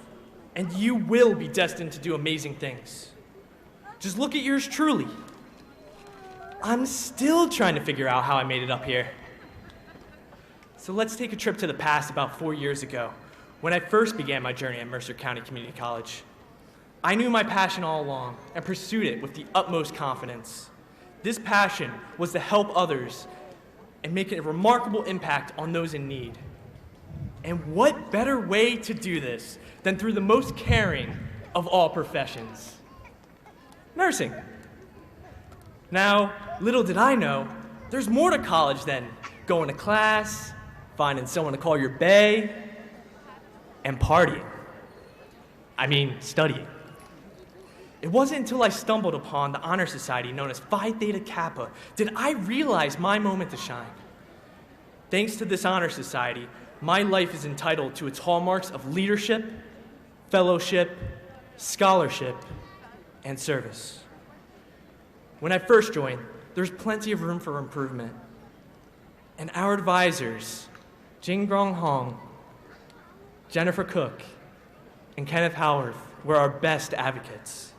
and you will be destined to do amazing things. Just look at yours truly. I'm still trying to figure out how I made it up here. So let's take a trip to the past about 4 years ago, when I first began my journey at Mercer County Community College. I knew my passion all along and pursued it with the utmost confidence. This passion was to help others and make a remarkable impact on those in need. And what better way to do this than through the most caring of all professions? Nursing. Now, little did I know, there's more to college than going to class, finding someone to call your bae, and partying. I mean, studying. It wasn't until I stumbled upon the honor society known as Phi Theta Kappa did I realize my moment to shine. Thanks to this honor society, my life is entitled to its hallmarks of leadership, fellowship, scholarship, and service. When I first joined, there was plenty of room for improvement. And our advisors, Jing Grong Hong, Jennifer Cook, and Kenneth Howarth, were our best advocates.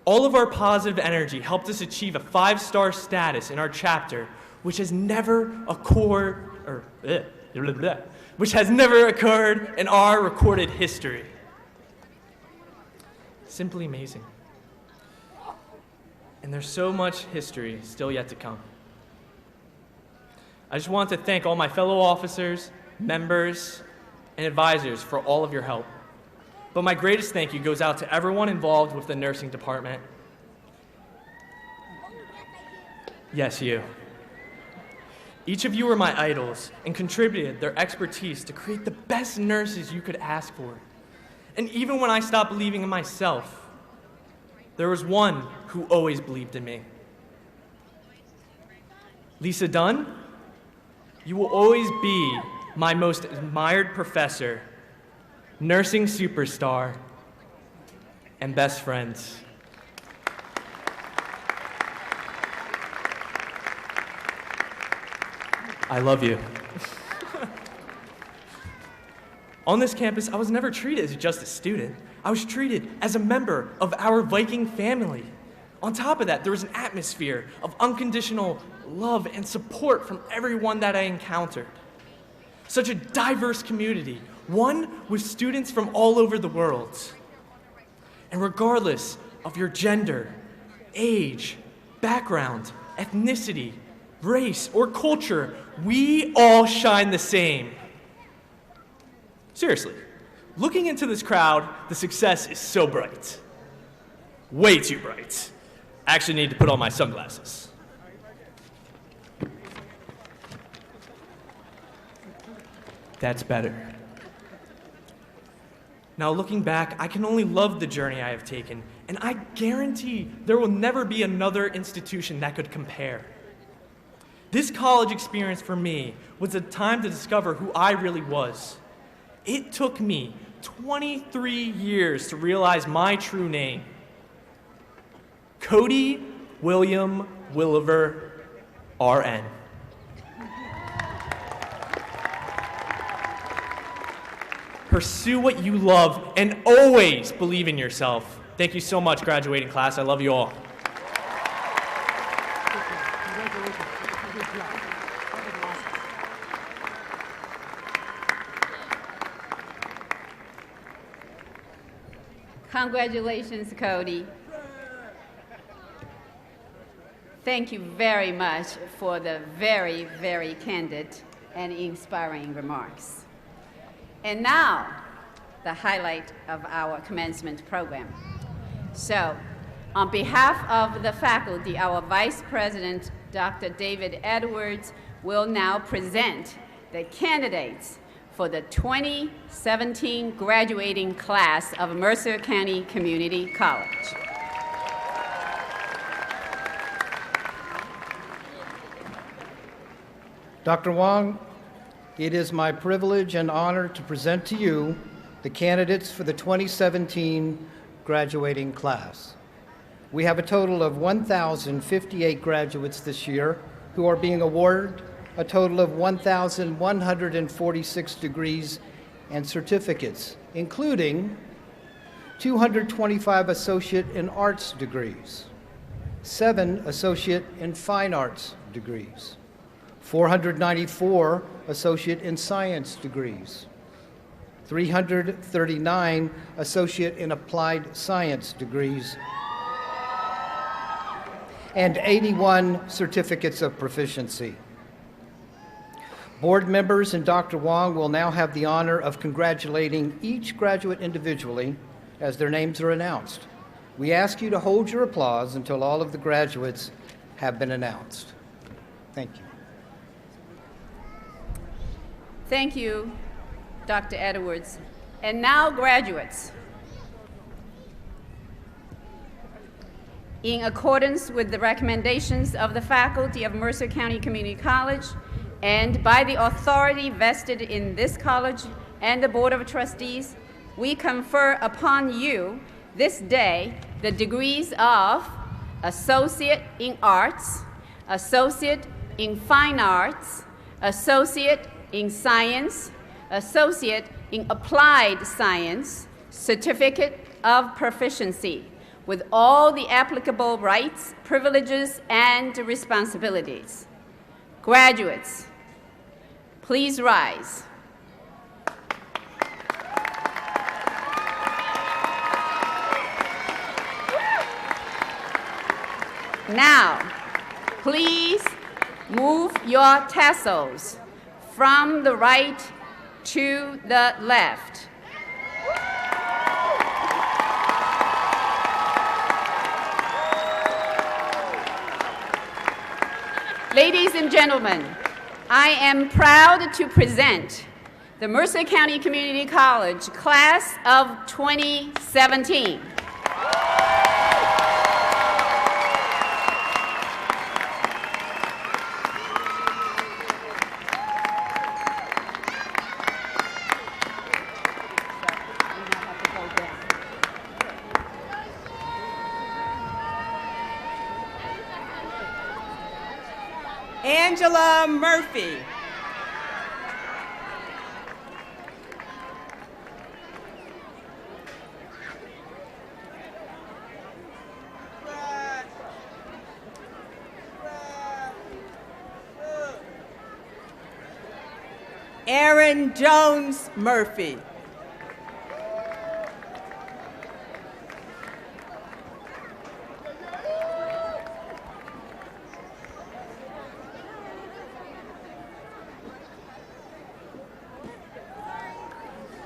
All of our positive energy helped us achieve a 5-star status in our chapter, which has never occurred in our recorded history. Simply amazing. And there's so much history still yet to come. I just want to thank all my fellow officers, members, and advisors for all of your help. But my greatest thank you goes out to everyone involved with the nursing department. Yes, you. Each of you were my idols and contributed their expertise to create the best nurses you could ask for. And even when I stopped believing in myself, there was one who always believed in me. Lisa Dunn, you will always be my most admired professor, nursing superstar, and best friends. I love you. On this campus, I was never treated as just a student. I was treated as a member of our Viking family. On top of that, there was an atmosphere of unconditional love and support from everyone that I encountered. Such a diverse community, one with students from all over the world. And regardless of your gender, age, background, ethnicity, race, or culture, we all shine the same. Seriously, looking into this crowd, the success is so bright. Way too bright. I actually need to put on my sunglasses. That's better. Now, looking back, I can only love the journey I have taken, and I guarantee there will never be another institution that could compare. This college experience for me was a time to discover who I really was. It took me 23 years to realize my true name. Cody William Williver, RN. Pursue what you love and always believe in yourself. Thank you so much, graduating class. I love you all. Congratulations, Cody. Thank you very much for the very, very candid and inspiring remarks. And now, the highlight of our commencement program. So, on behalf of the faculty, our Vice President, Dr. David Edwards, will now present the candidates for the 2017 graduating class of Mercer County Community College. Dr. Wong, it is my privilege and honor to present to you the candidates for the 2017 graduating class. We have a total of 1,058 graduates this year who are being awarded a total of 1,146 degrees and certificates, including 225 Associate in Arts degrees, 7 Associate in Fine Arts degrees, 494 Associate in Science degrees, 339 Associate in Applied Science degrees, and 81 certificates of proficiency. Board members and Dr. Wong will now have the honor of congratulating each graduate individually as their names are announced. We ask you to hold your applause until all of the graduates have been announced. Thank you. Thank you, Dr. Edwards. And now, graduates. In accordance with the recommendations of the faculty of Mercer County Community College and by the authority vested in this college and the Board of Trustees, we confer upon you this day the degrees of Associate in Arts, Associate in Fine Arts, Associate in Science, Associate in Applied Science, Certificate of Proficiency, with all the applicable rights, privileges, and responsibilities. Graduates, please rise. Now, please move your tassels from the right to the left. Ladies and gentlemen, I am proud to present the Mercer County Community College Class of 2017. Angela Murphy. Aaron Jones Murphy.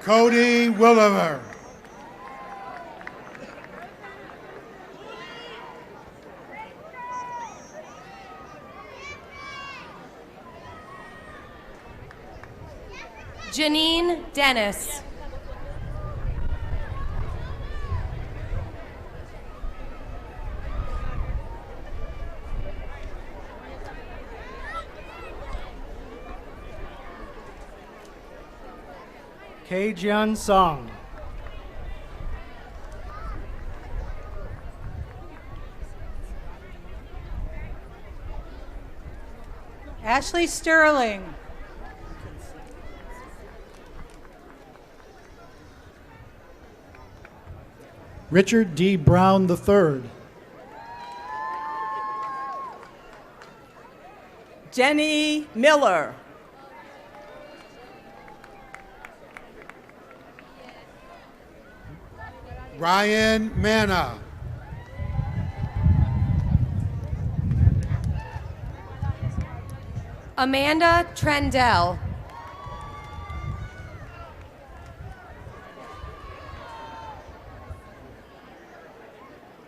Cody Williver. Janine Dennis. Keijian Song. Ashley Sterling. Richard D. Brown III. Jenny Miller. Ryan Manna. Amanda Trendell.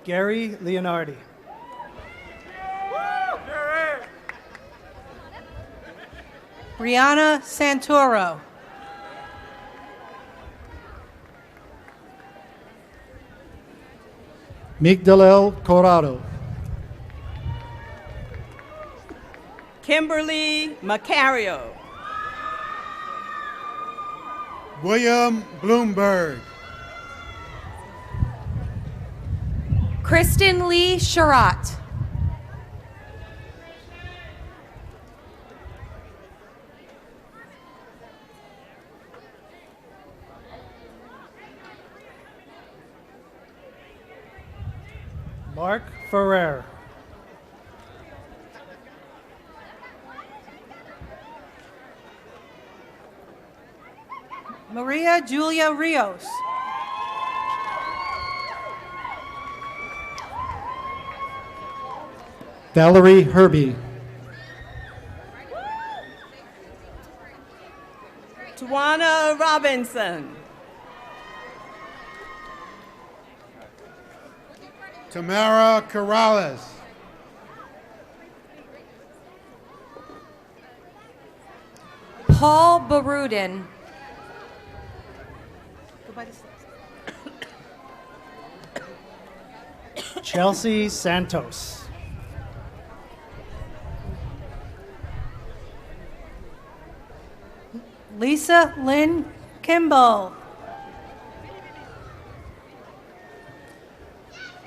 Gary Leonardi. Brianna Santoro. Migdalel Corrado. Kimberly Macario. William Bloomberg. Kristen Lee Sherratt. Mark Ferrer. Maria Julia Rios. Valerie Herbie. Tawana Robinson. Tamara Corrales. Paul Barudin. Chelsea Santos. Lisa Lynn Kimball.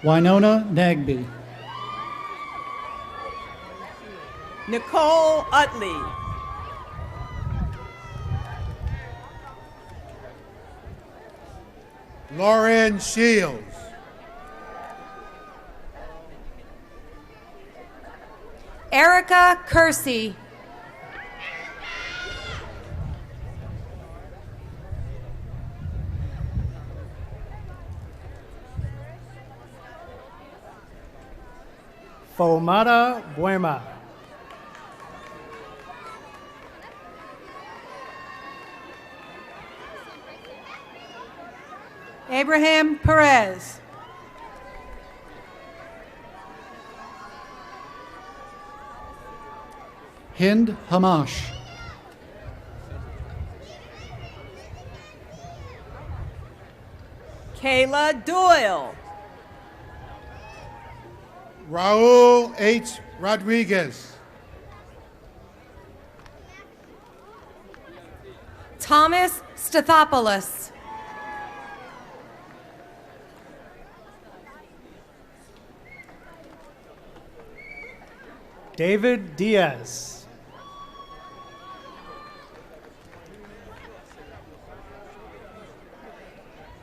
Winona Nagby. Nicole Utley. Lauren Shields. Erica Kersey. Fomada Buema. Abraham Perez. Hind Hamash. Kayla Doyle. Raul H. Rodriguez. Thomas Stathopoulos. David Diaz.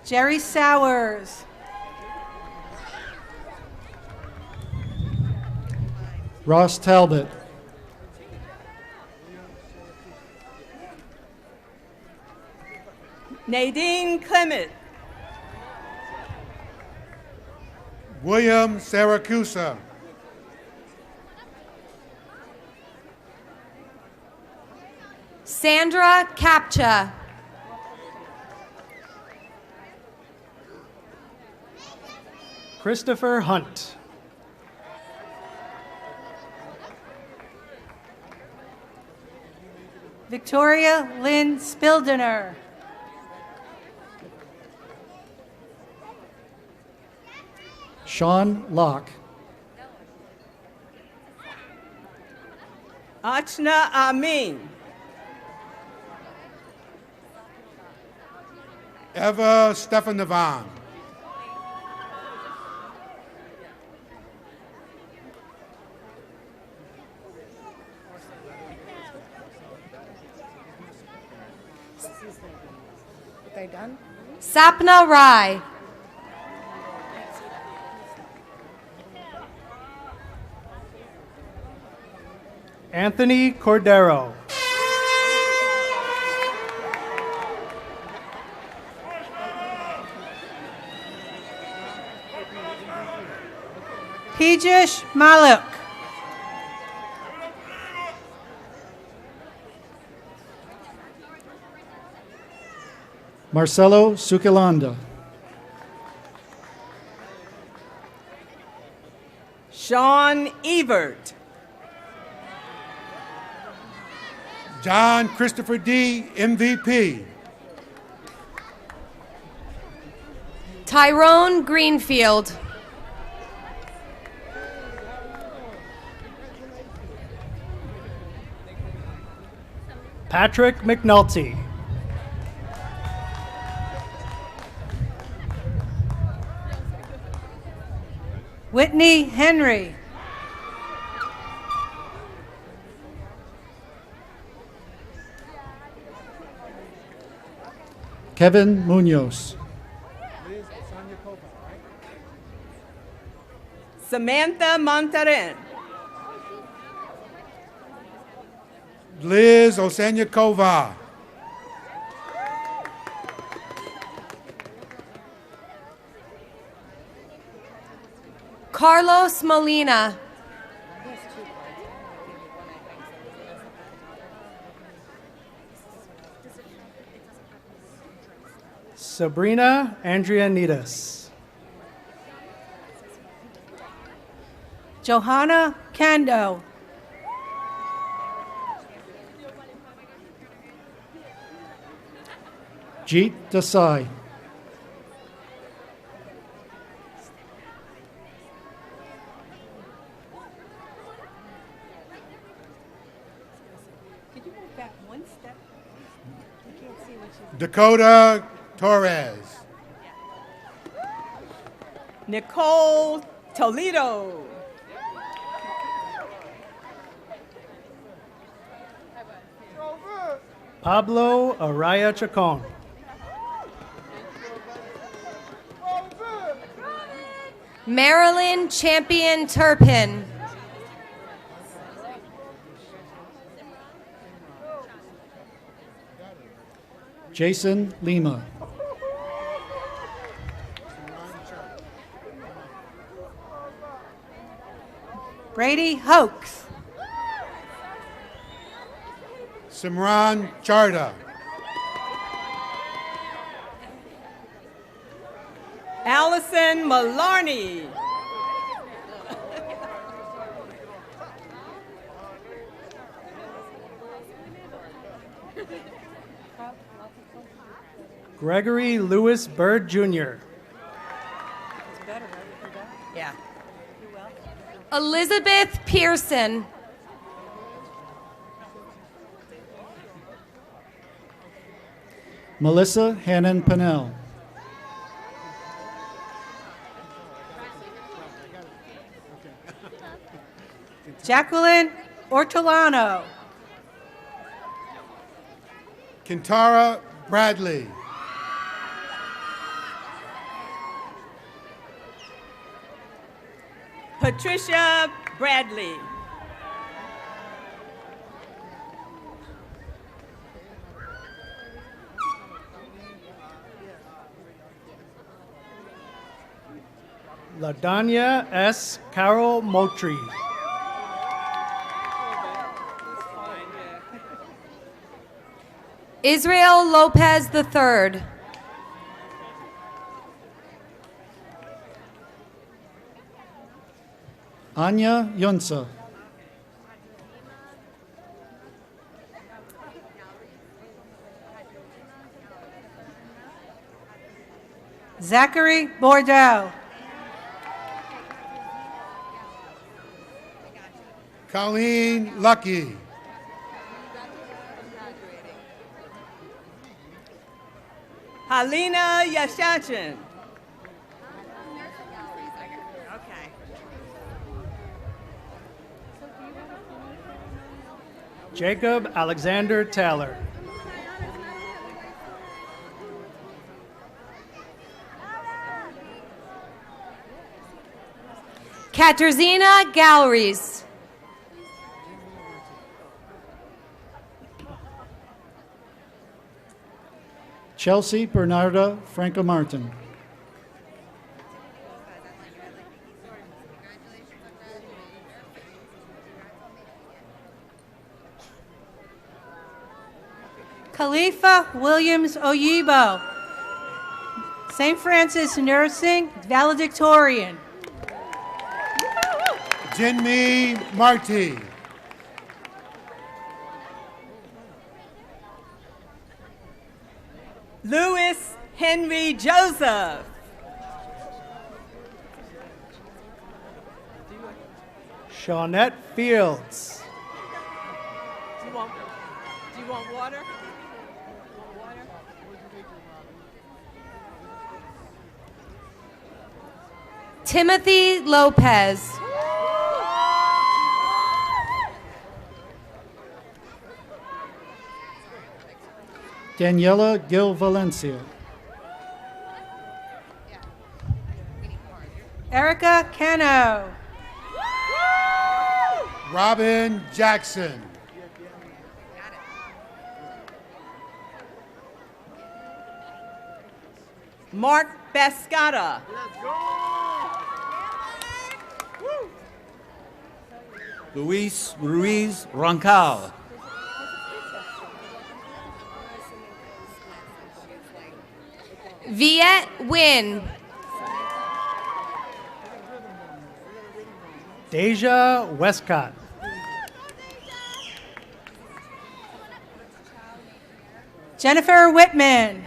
Jerry Sowers. Ross Talbot. Nadine Clement. William Saracusa. Sandra Capcha. Christopher Hunt. Victoria Lynn Spildener. Sean Locke. Achna Amin. Eva Stefanovan. They done? Sapna Rai. Anthony Cordero. Pejish Maluk. Marcelo Suquilanda. Sean Evert. John Christopher D., MVP. Tyrone Greenfield. Patrick McNulty. Whitney Henry. Kevin Munoz. Samantha Montarin. Liz Osenyakova. Carlos Molina. Sabrina Andrianides. Johanna Kando. Jeet Desai. Dakota Torres. Nicole Toledo. Pablo Araya Chacon. Marilyn Champion Turpin. Jason Lima. Brady Hoax. Simran Charda. Allison Malarney. Gregory Lewis Bird Jr. Yeah. Elizabeth Pearson. Melissa Hannon Pennell. Jacqueline Ortolano. Kintara Bradley. Patricia Bradley. LaDanya S. Carol Moultrie. Israel Lopez III. Anya Yunsa. Zachary Bordeaux. Colleen Lucky. Halina Yashachin. Okay. Jacob Alexander Taylor. Katarzyna Galleries. Chelsea Bernarda Franco Martin. Khalifa Williams Oyibo. St. Francis Nursing valedictorian. Jinmi Marti. Louis Henry Joseph. Shawnette Fields. Do you want water? Timothy Lopez. Daniela Gil Valencia. Erica Cano. Robin Jackson. Mark Bascata. Luis Ruiz Roncal. Viet Win. Deja Westcott. Jennifer Whitman.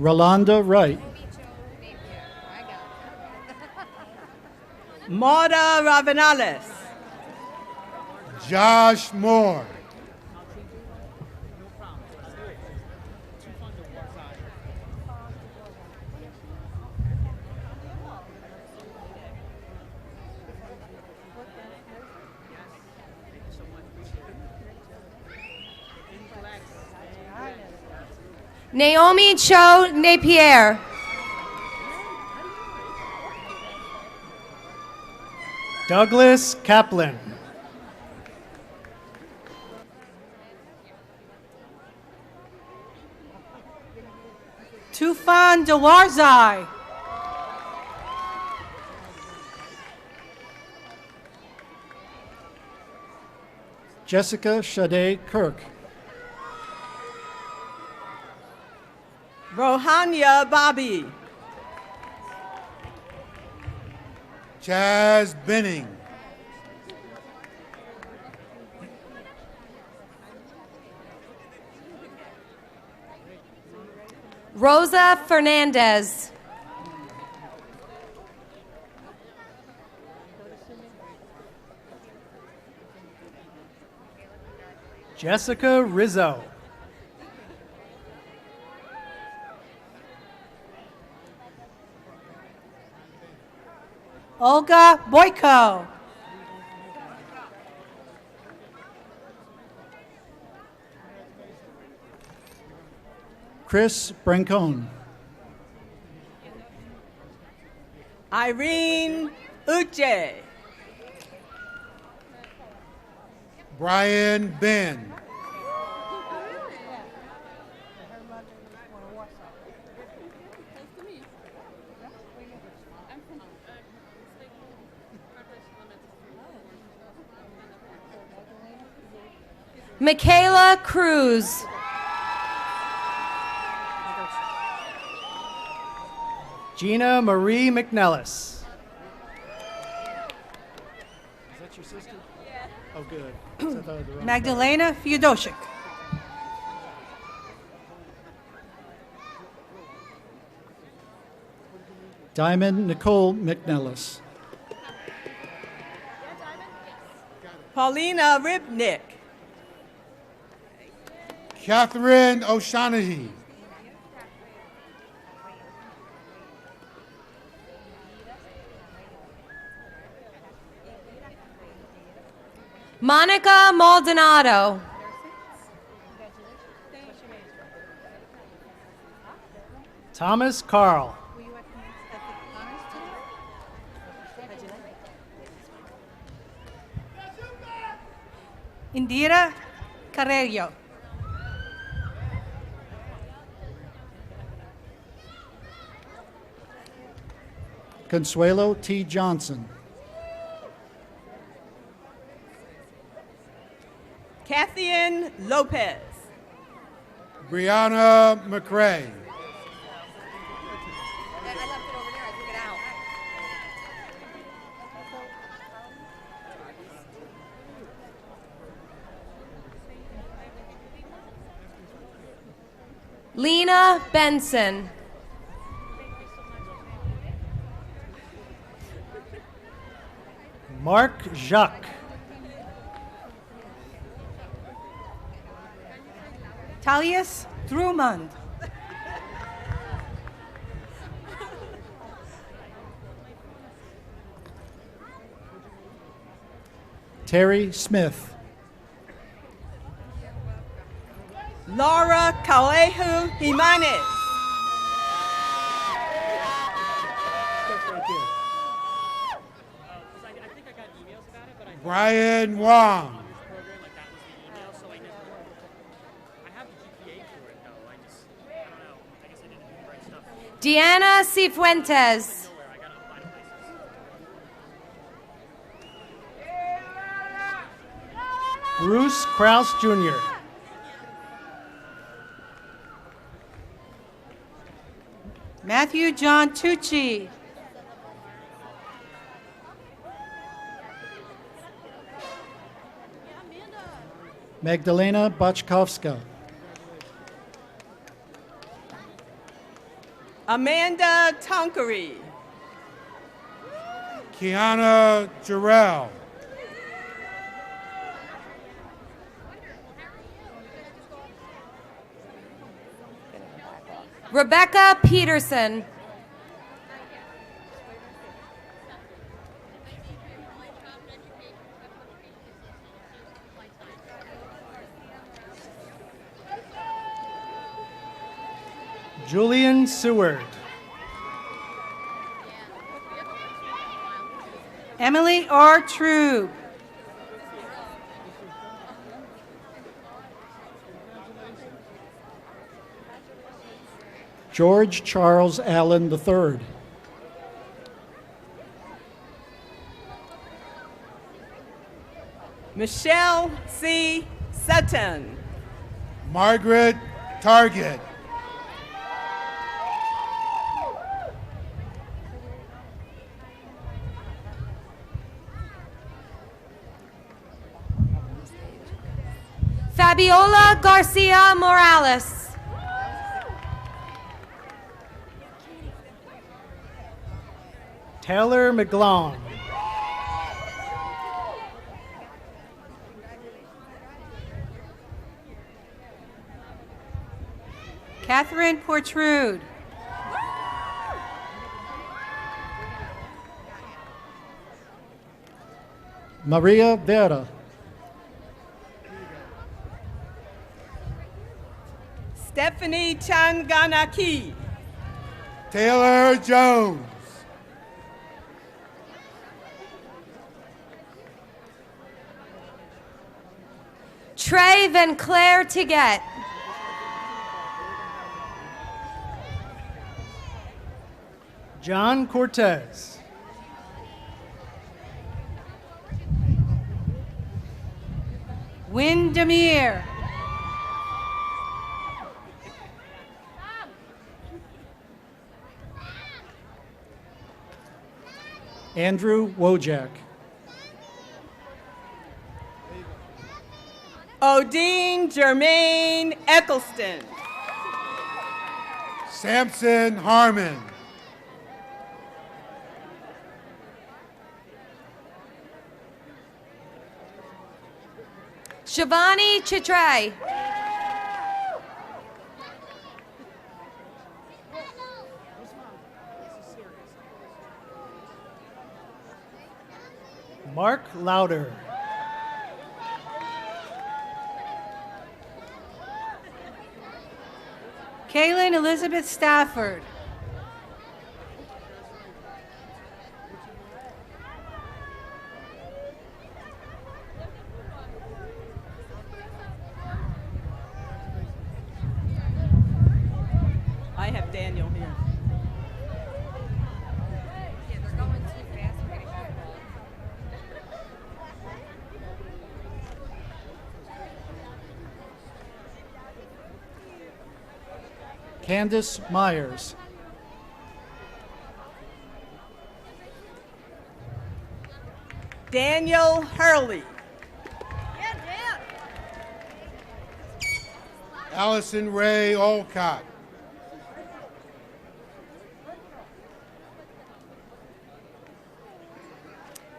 Rolanda Wright. Marta Ravenales. Josh Moore. Naomi Cho Napier. Douglas Kaplan. Tufan Dawarzai. Jessica Shade Kirk. Rohania Bobby. Chaz Benning. Rosa Fernandez. Jessica Rizzo. Olga Boyko. Chris Brancone. Irene Uche. Brian Ben. Michaela Cruz. Gina Marie McNellis. Is that your sister? Yeah. Oh, good. Magdalena Fyodosik. Diamond Nicole McNellis. Paulina Ribnick. Catherine O'Shaughnessy. Monica Maldonado. Thomas Carl. Indira Carrello. Consuelo T. Johnson. Kathian Lopez. Brianna McRae. Lena Benson. Mark Jacques. Talius Drummond. Terry Smith. Laura Caleju Jimenez. Brian Wong. Deanna Cifuentes. Bruce Kraus Jr. Matthew John Tucci. Magdalena Bachkowska. Amanda Tonkery. Kiana Jarrell. Rebecca Peterson. Julian Seward. Emily R. True. George Charles Allen III. Michelle C. Sutton. Margaret Target. Fabiola Garcia Morales. Taylor McGlone. Catherine Portrude. Maria Vera. Stephanie Changanaki. Taylor Jones. Trey Van Claire Tiguet. John Cortez. Windermere. Andrew Wojak. Odine Germaine Eccleston. Samson Harmon. Shivani Chitray. Mark Lauder. Kaylin Elizabeth Stafford. I have Daniel here. Candace Myers. Daniel Hurley. Allison Ray Olcott.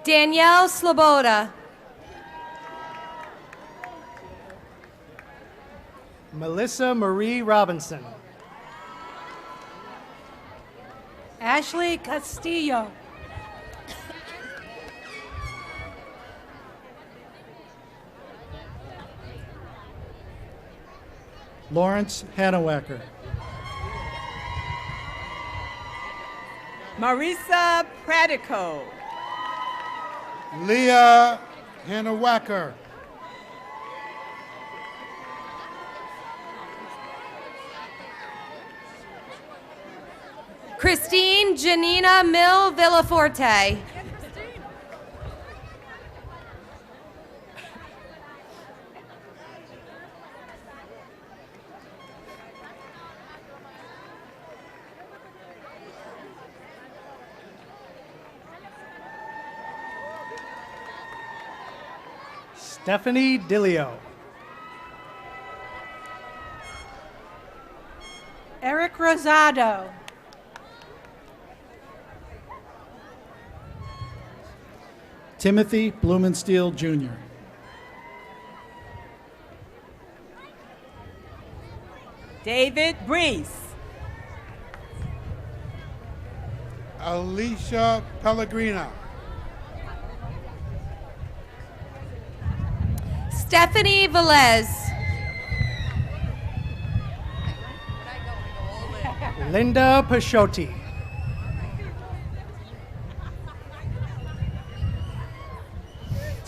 Danielle Sloboda. Melissa Marie Robinson. Ashley Castillo. Lawrence Hannewacker. Marisa Pratico. Leah Hannewacker. Christine Janina Mill Villaforte. Stephanie Dillio. Eric Rosado. Timothy Blumensteel, Jr. David Brees. Alicia Pellegrino. Stephanie Velez. Linda Pashotti.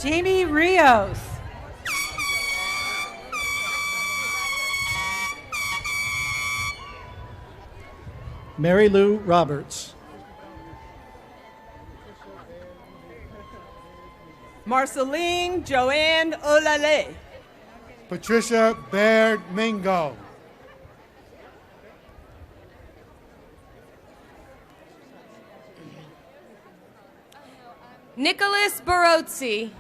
Jamie Rios. Mary Lou Roberts. Marceline Joanne Olale. Patricia Baird Mingo. Nicholas Barozzi.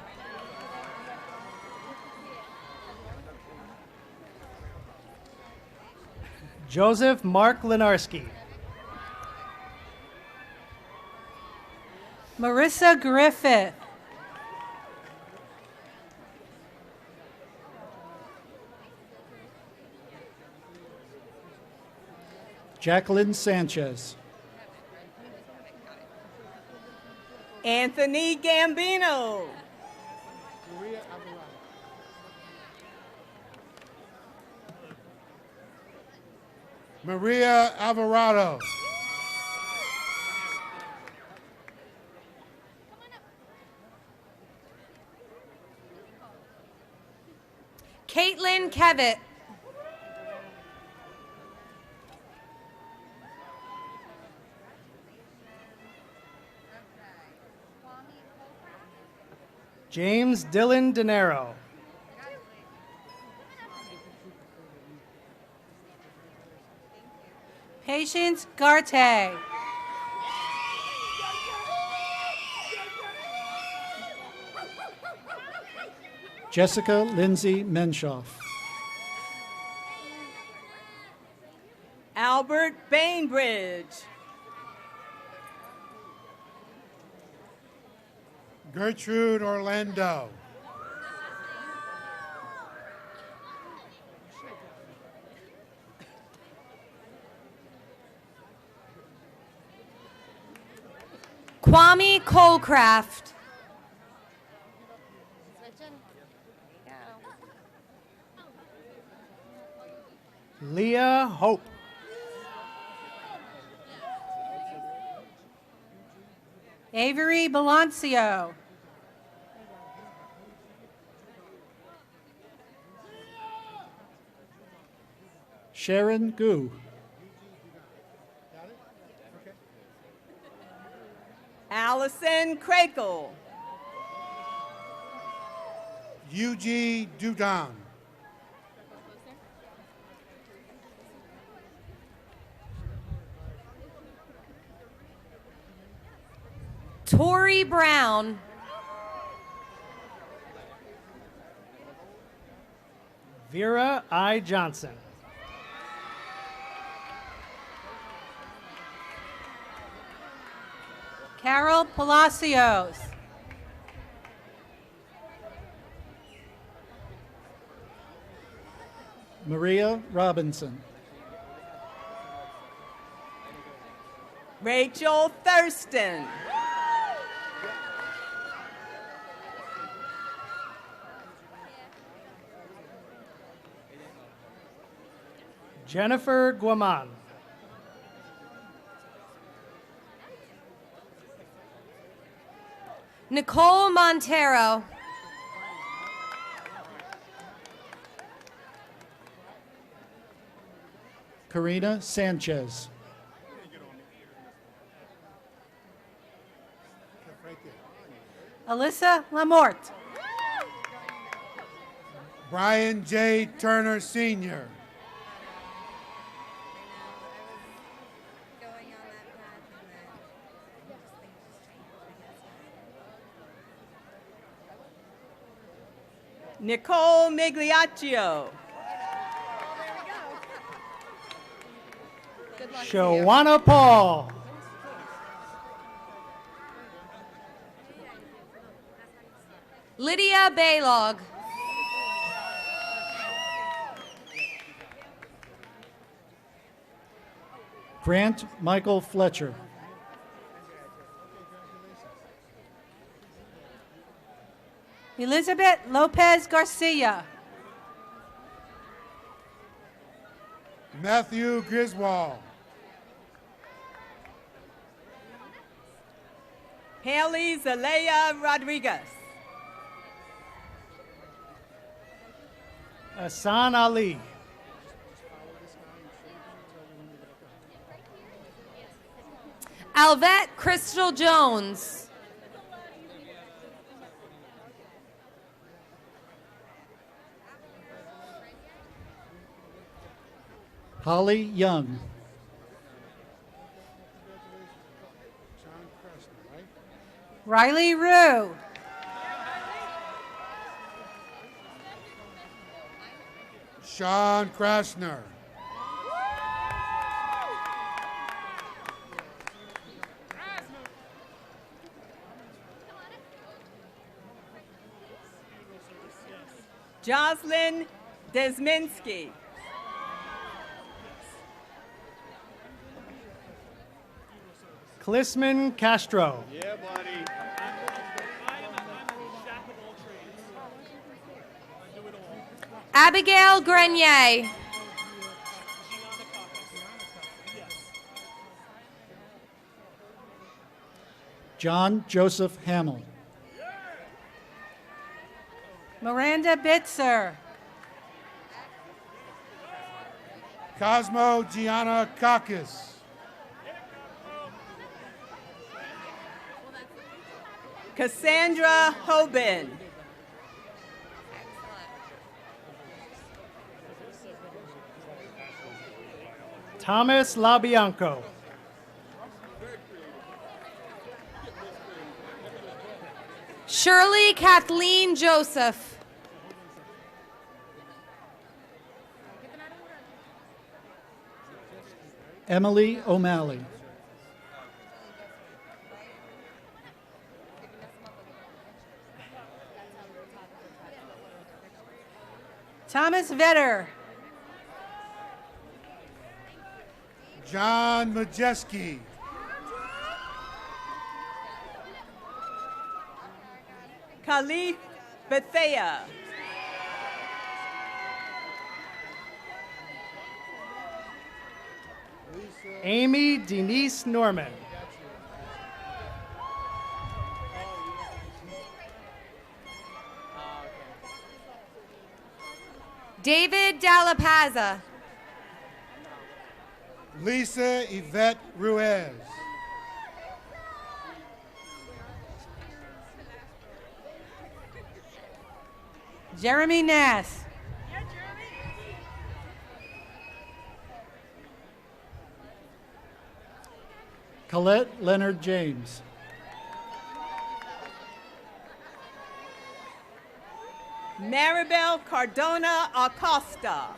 Joseph Mark Lenarski. Marissa Griffith. Jacqueline Sanchez. Anthony Gambino. Maria Alvarado. Caitlin Kevitt. James Dylan Dinero. Patience Garte. Jessica Lindsay Menshoff. Albert Bainbridge. Gertrude Orlando. Kwame Colcraft. Leah Hope. Avery Balancio. Sharon Gu. Allison Crakel. Yuji Dudon. Tori Brown. Vera I. Johnson. Carol Palacios. Maria Robinson. Rachel Thurston. Jennifer Guaman. Nicole Montero. Karina Sanchez. Alyssa Lamorte. Brian J. Turner Sr. Nicole Migliaccio. Shawana Paul. Lydia Baylog. Grant Michael Fletcher. Elizabeth Lopez Garcia. Matthew Griswold. Haley Zelaya Rodriguez. Hassan Ali. Alvette Crystal Jones. Holly Young. Riley Rue. Sean Krasner. Jocelyn Desminski. Klisman Castro. Yeah, buddy. Abigail Grenier. John Joseph Hamill. Miranda Bitzer. Cosmo Gianna Kakis. Cassandra Hoban. Thomas LaBianco. Shirley Kathleen Joseph. Emily O'Malley. Thomas Vetter. John Majeski. Khalif Bethea. Amy Denise Norman. David Dallapaza. Lisa Yvette Ruiz. Jeremy Nass. Colette Leonard James. Maribel Cardona Acosta.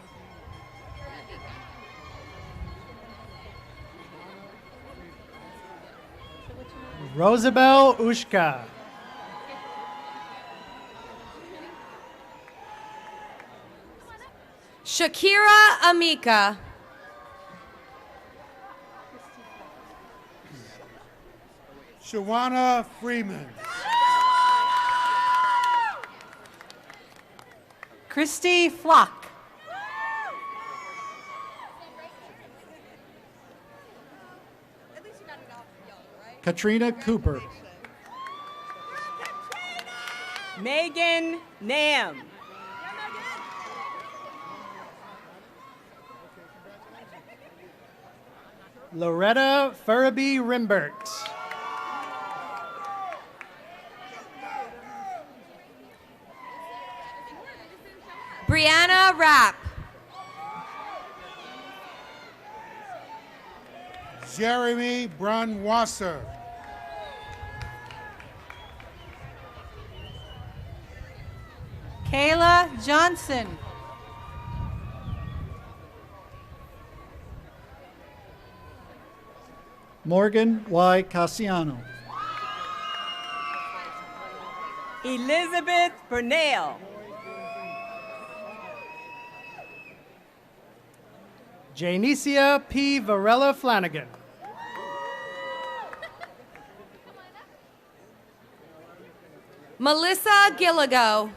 Rosabelle Ushka. Shakira Amika. Shawana Freeman. Christy Flock. Katrina Cooper. Megan Nam. Loretta Furby Rimbert. Brianna Rapp. Jeremy Brunwasser. Kayla Johnson. Morgan Y. Cassiano. Elizabeth Burnell. Janicia P. Varela Flanagan. Melissa Gilligo.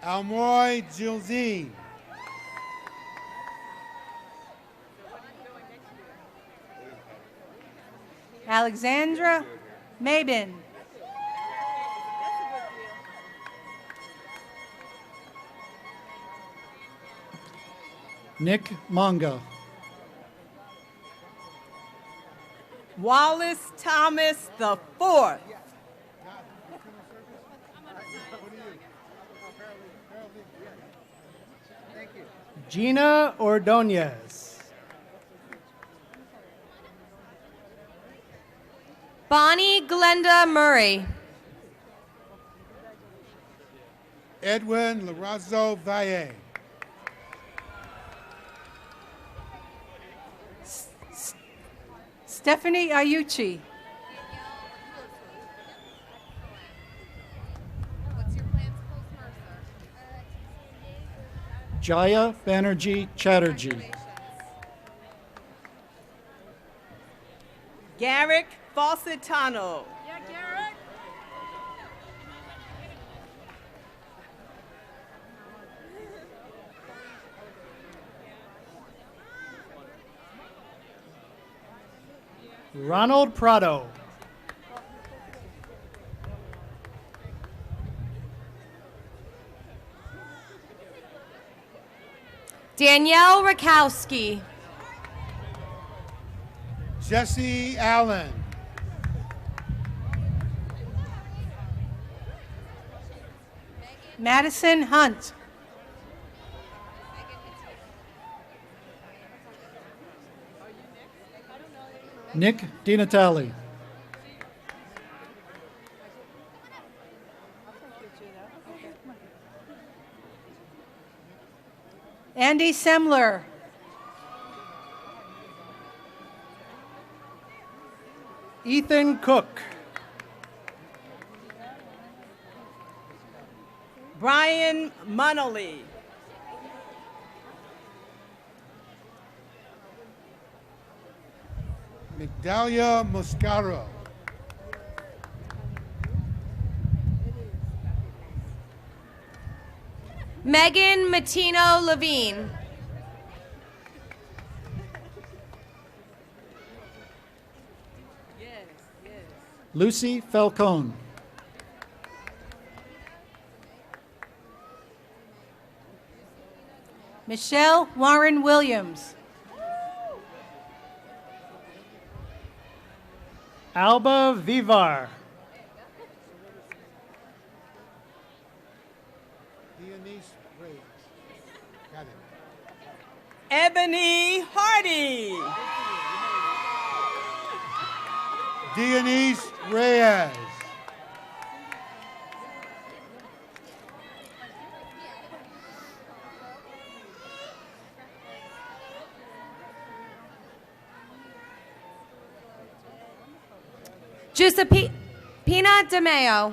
Almoy Gilzine. Alexandra Mabin. Nick Monga. Wallace Thomas IV. Gina Ordonez. Bonnie Glenda Murray. Edwin Lorazzo Valle. Stephanie Ayuchi. Jaya Banerjee Chatterjee. Garrick Falsitano. Ronald Prado. Danielle Rakowski. Jesse Allen. Madison Hunt. Nick DiNatale. Andy Semler. Ethan Cook. Brian Munnelly. Migdalia Moscaro. Megan Matino Levine. Lucy Falcone. Michelle Warren Williams. Alba Vivar. Dionise Reyes. Got it. Ebony Hardy. Dionise Reyes. Giuseppina DeMeo.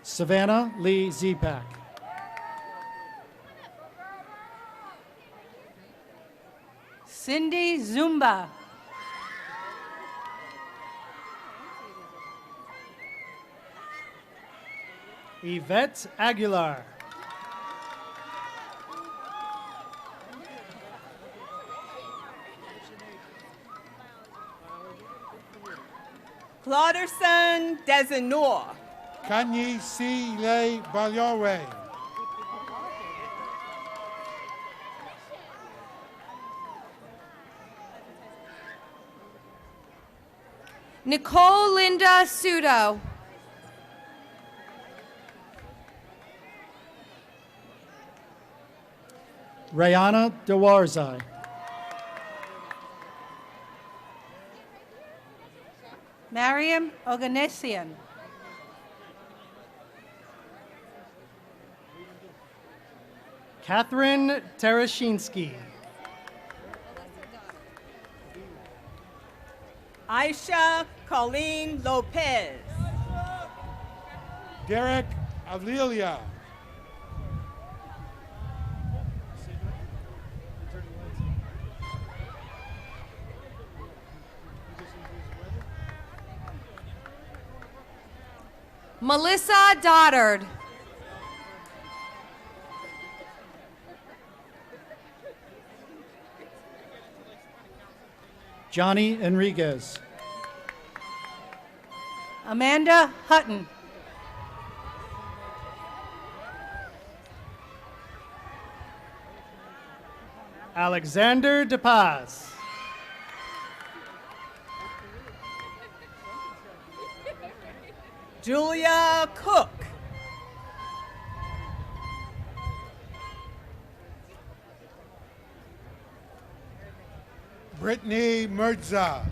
Savannah Lee Zepak. Cindy Zumba. Yvette Aguilar. Clauderson Desenor. Kanye C. Le Balyore. Nicole Linda Sudo. Rayana Dewarzai. Mariam Oganessian. Catherine Terashinsky. Aisha Colleen Lopez. Derek Avlilia. Melissa Doddard. Johnny Enriquez. Amanda Hutton. Alexander DePaz. Julia Cook. Brittany Mirza.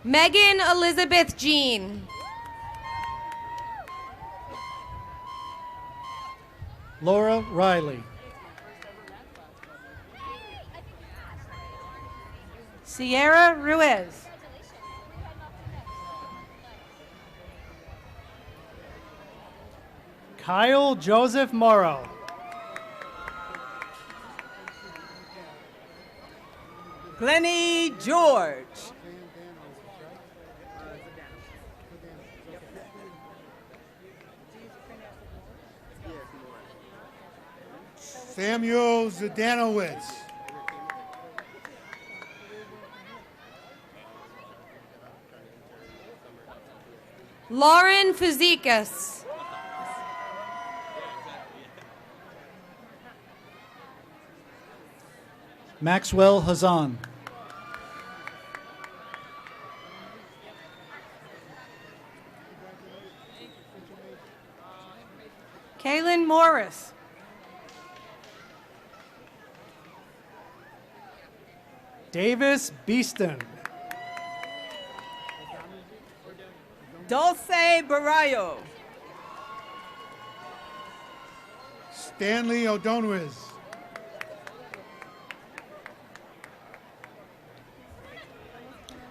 Megan Elizabeth Jean. Laura Riley. Sierra Ruiz. Kyle Joseph Morrow. Glennie George. Samuel Zdanowicz. Lauren Fuzikas. Maxwell Hazan. Kaylin Morris. Davis Beeston. Dulce Barrio. Stanley O'Donoghue.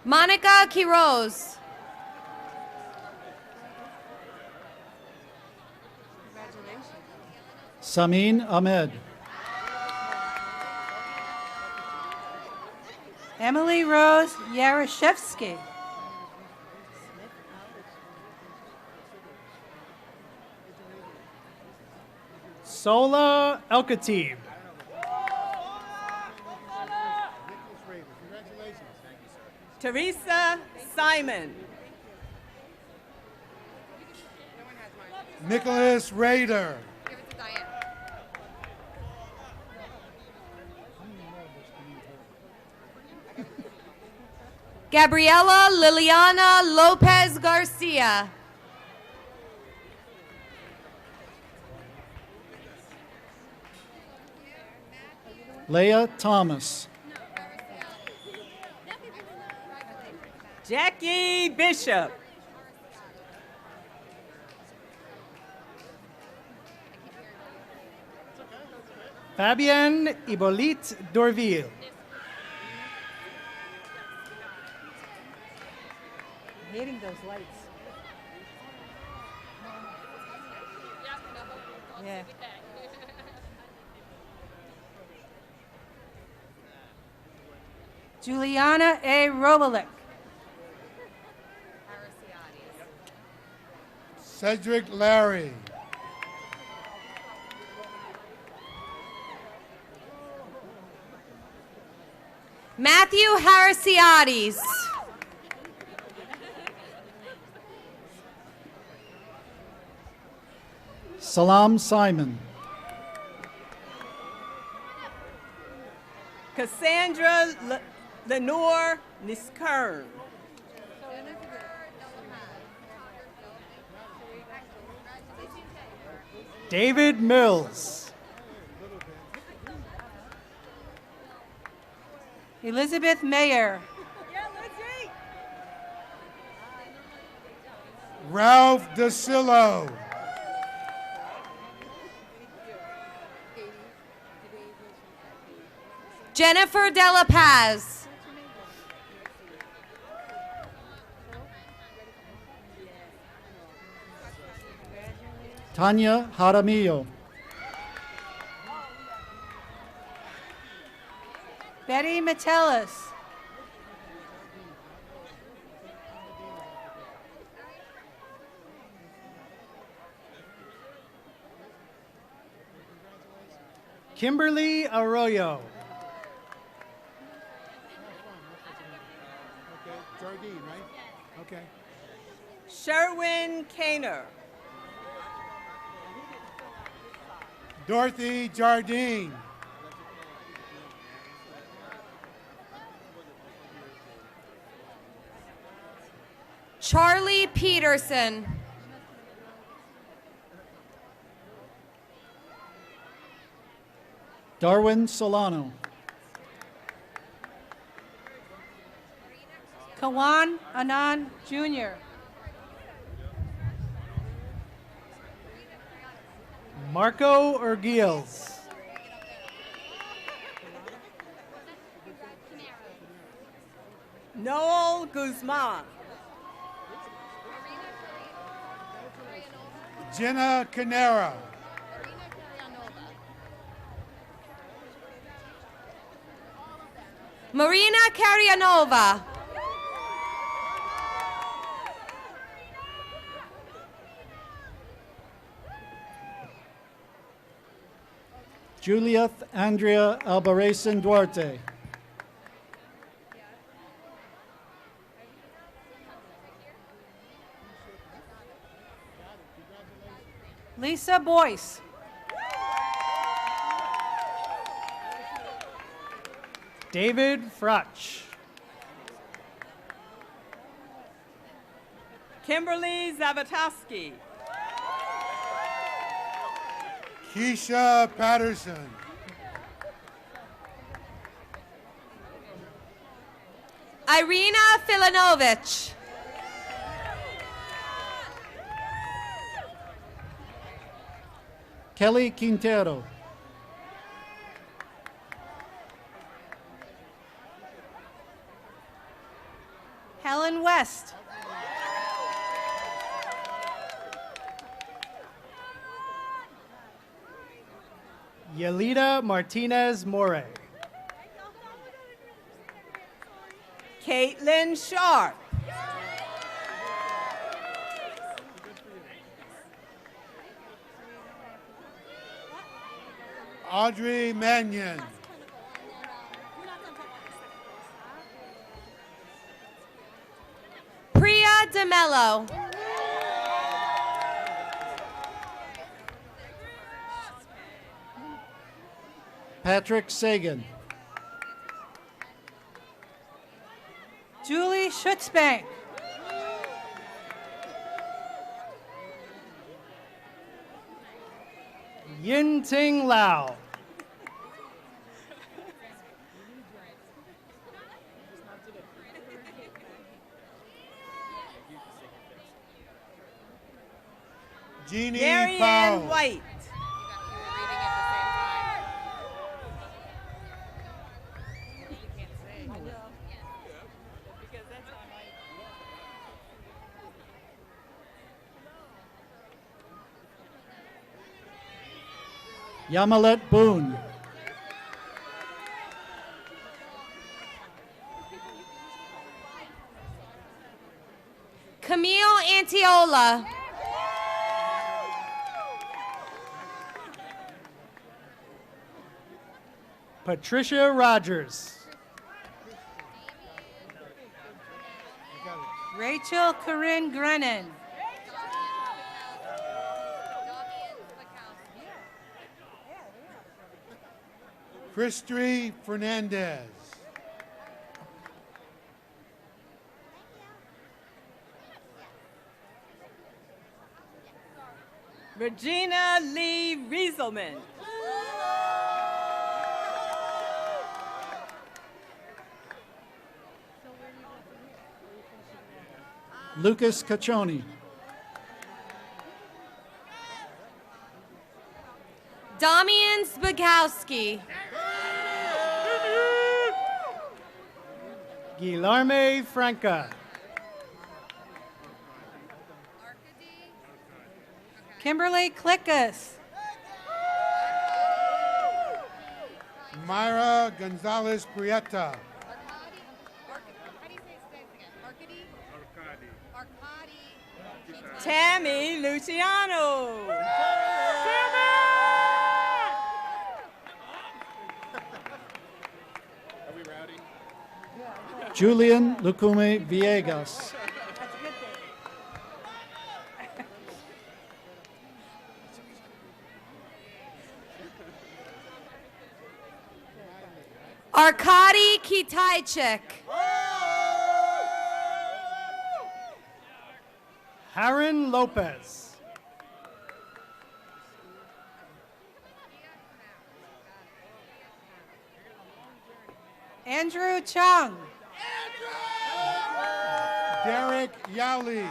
Monica Quiroz. Samin Ahmed. Emily Rose Yarashevsky. Sola Elkatib. Teresa Simon. Nicholas Rader. Gabriela Liliana Lopez Garcia. Leah Thomas. Jackie Bishop. Fabienne Hippolyte Dorville. Hating those lights. Yeah. Juliana A. Robelik. Cedric Larry. Matthew Harisiades. Salam Simon. Cassandra Lenore Niskern. David Mills. Elizabeth Mayer. Ralph DeSillo. Jennifer De La Paz. Tanya Jaramillo. Betty Metellus. Kimberly Arroyo. Okay, Jardine, right? Okay. Sherwin Kaner. Dorothy Jardine. Charlie Peterson. Darwin Solano. Kawan Anand Jr. Marco Urgils. Noel Guzman. Jenna Canera. Marina Carianova. Juliet Andrea Albarracin Duarte. Lisa Boyce. David Frutch. Kimberly Zavatowski. Keisha Patterson. Irina Filanovich. Kelly Quintero. Helen West. Yelida Martinez More. Caitlin Sharp. Audrey Mannion. Priya DeMello. Patrick Sagan. Julie Schutzbank. Yin Ting Lao. Jeannie Marianne Powell. White. Yamalet Boone. Camille Antiola. Patricia Rogers. Rachel Corinne Grennan. Christy Fernandez. Regina Lee Rieselman. Lucas Caccioni. Damian Zbigowski. Guilherme Franca. Kimberly Klickus. Myra Gonzalez Prieta. Tammy Luciano. Julian Lucume Villegas. Arkady Kitajczyk. Haran Lopez. Andrew Chung. Derek Yowley.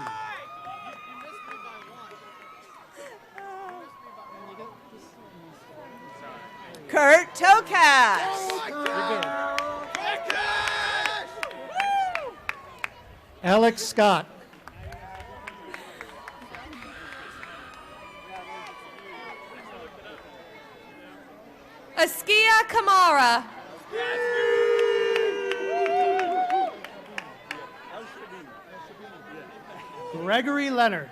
Kurt Tokash. Alex Scott. Askia Kamara. Gregory Leonard.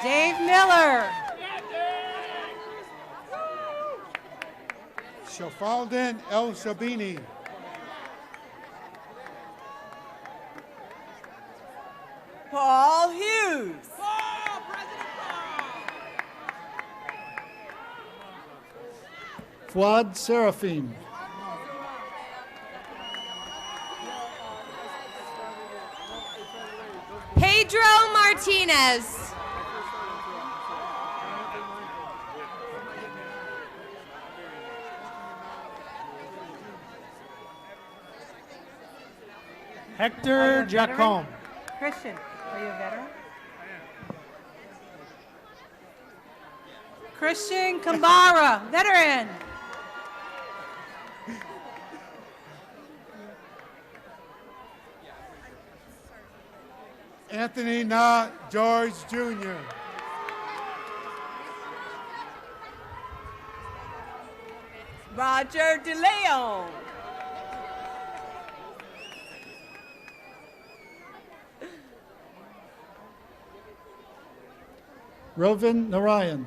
Dave Miller. Shafalden El Shabini. Paul Hughes. Fuad Seraphim. Pedro Martinez. Hector Jacome. Christian, are you a veteran? Christian Kambara, veteran. Anthony Na George Jr. Roger DeLeon. Rovin Narayan.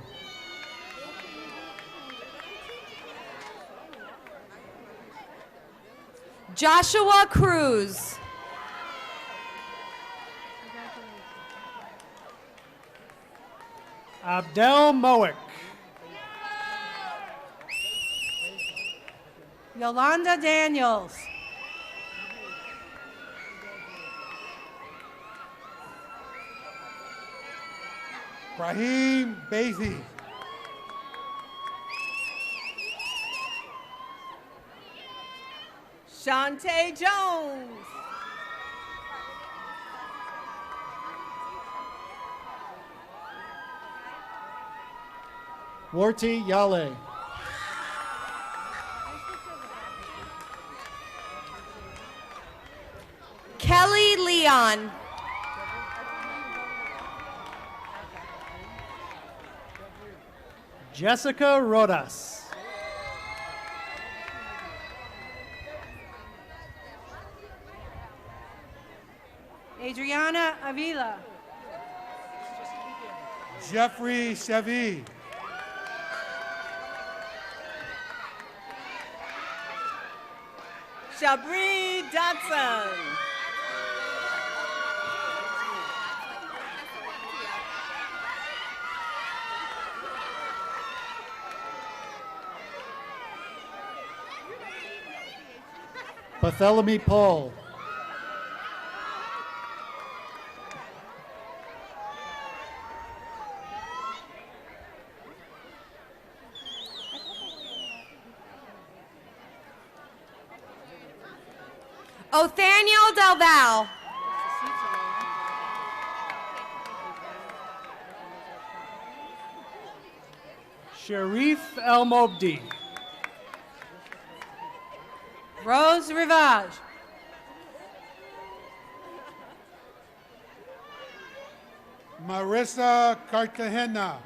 Joshua Cruz. Abdel Moik. Yolanda Daniels. Raheem Bathy. Shantae Jones. Warti Yale. Kelly Leon. Jessica Rodas. Adriana Avila. Jeffrey Chevy. Shabri Dodson. Bartholomew Paul. Othaniel Del Val. Sharif El Mobdi. Rose Rivage. Marissa Cartagena.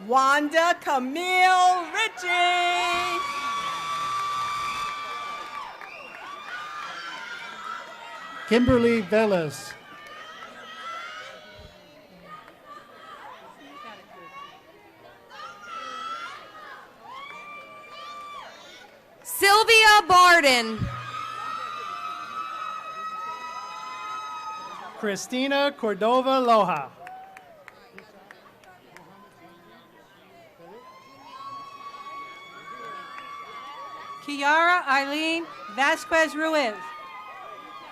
Wanda Camille Ritchie. Kimberly Velez. Sylvia Barden. Christina Cordova Loja. Kiara Eileen Vasquez Ruiz.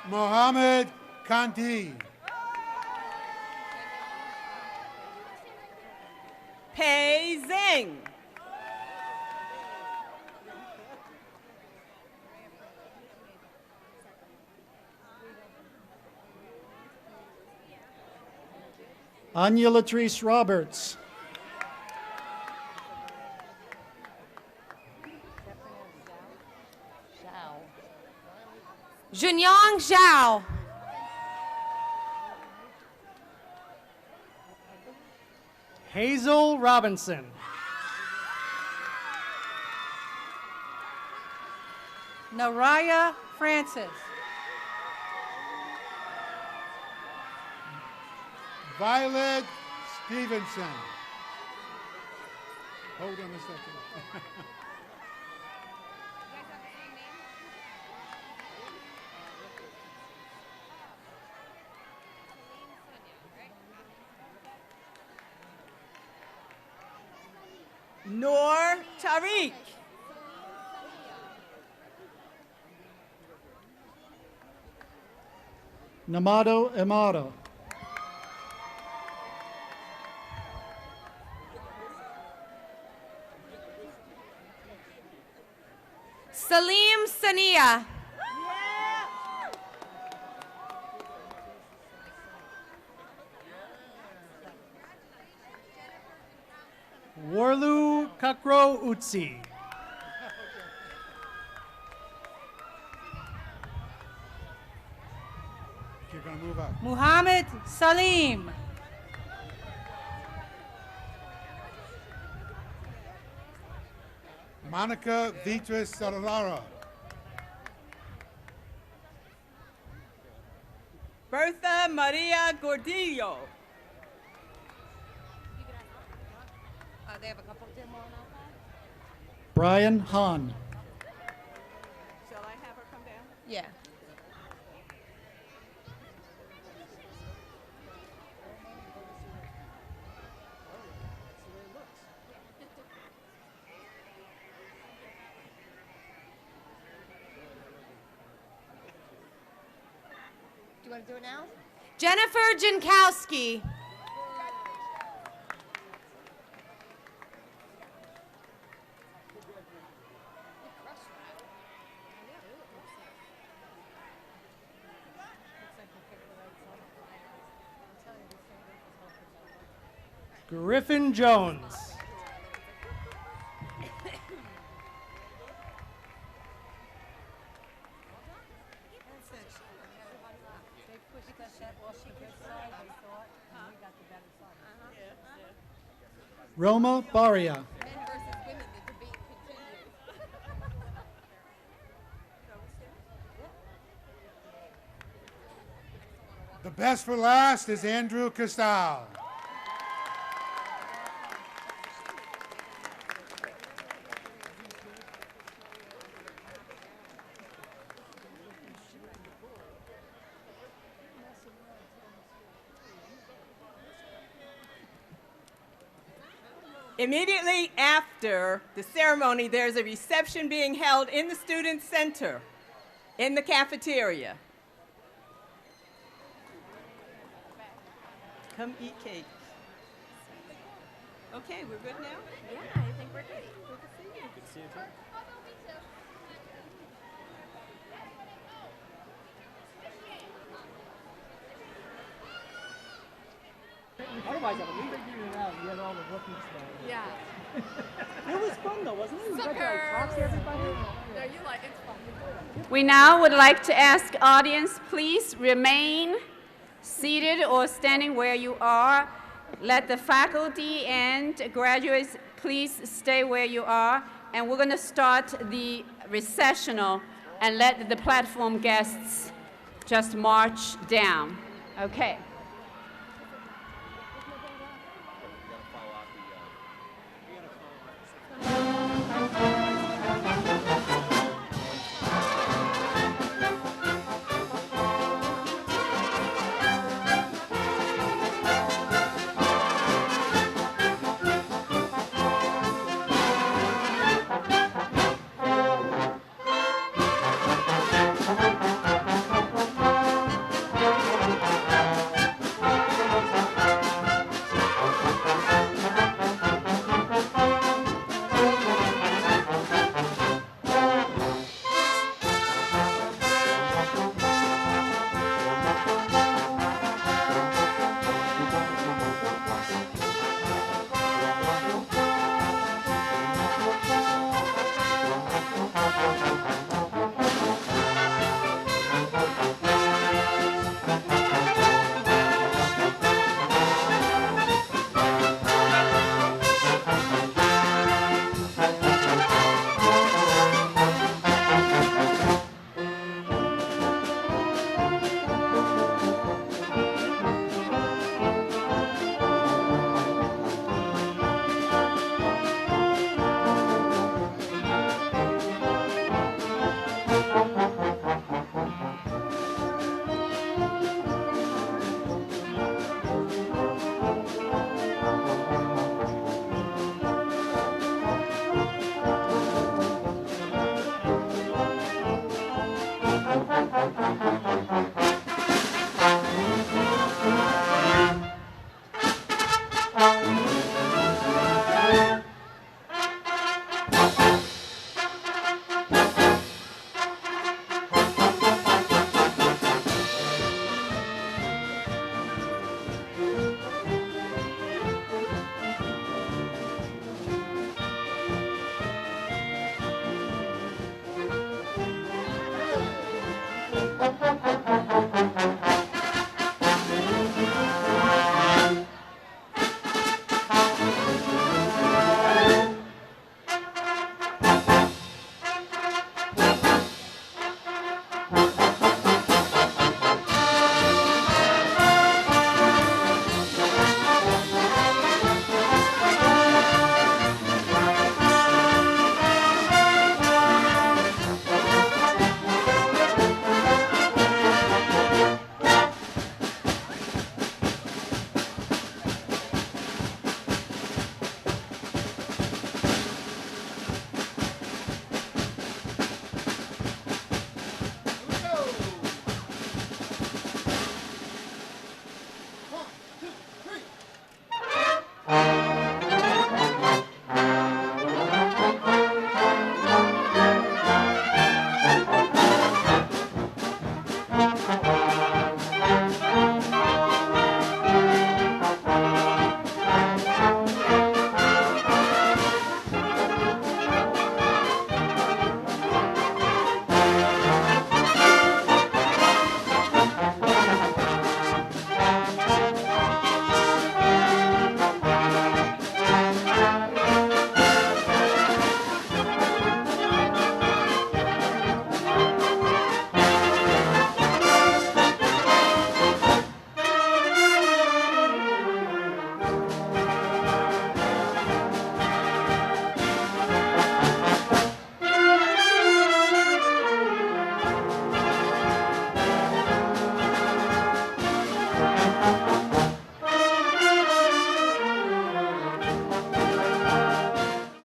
Mohammed Kandi. Pei Zhang. Anya Latrice Roberts. Junyang Zhao. Hazel Robinson. Naraya Francis. Violet Stevenson. Hold on a second. Noor Tariq. Namado Amado. Salim Sania. Warlu Kakro Utsi. You're going to move up. Muhammad Salim. Monica Beatrice Salara. Bertha Maria Gordillo. They have a couple of demo on Brian Hahn. Shall I have her come down? Yeah. Do you want to do it now? Jennifer Jankowski. Griffin Jones. Roma Baria. The best for last is Andrew Castal. Immediately after the ceremony, there's a reception being held in the Student Center in the cafeteria. Come eat cake. Okay, we're good now? Yeah, I think we're good. Good to see you. Good to see you too. All Otherwise, I would leave it out. You had all the rookie stuff. Yeah. It was fun though, wasn't it? You got to like, talk to everybody. No, you like it's fun. We now would like to ask audience, please remain seated or standing where you are. Let the faculty and graduates please stay where you are. And we're going to start the recessional and let the platform guests just march down. Okay.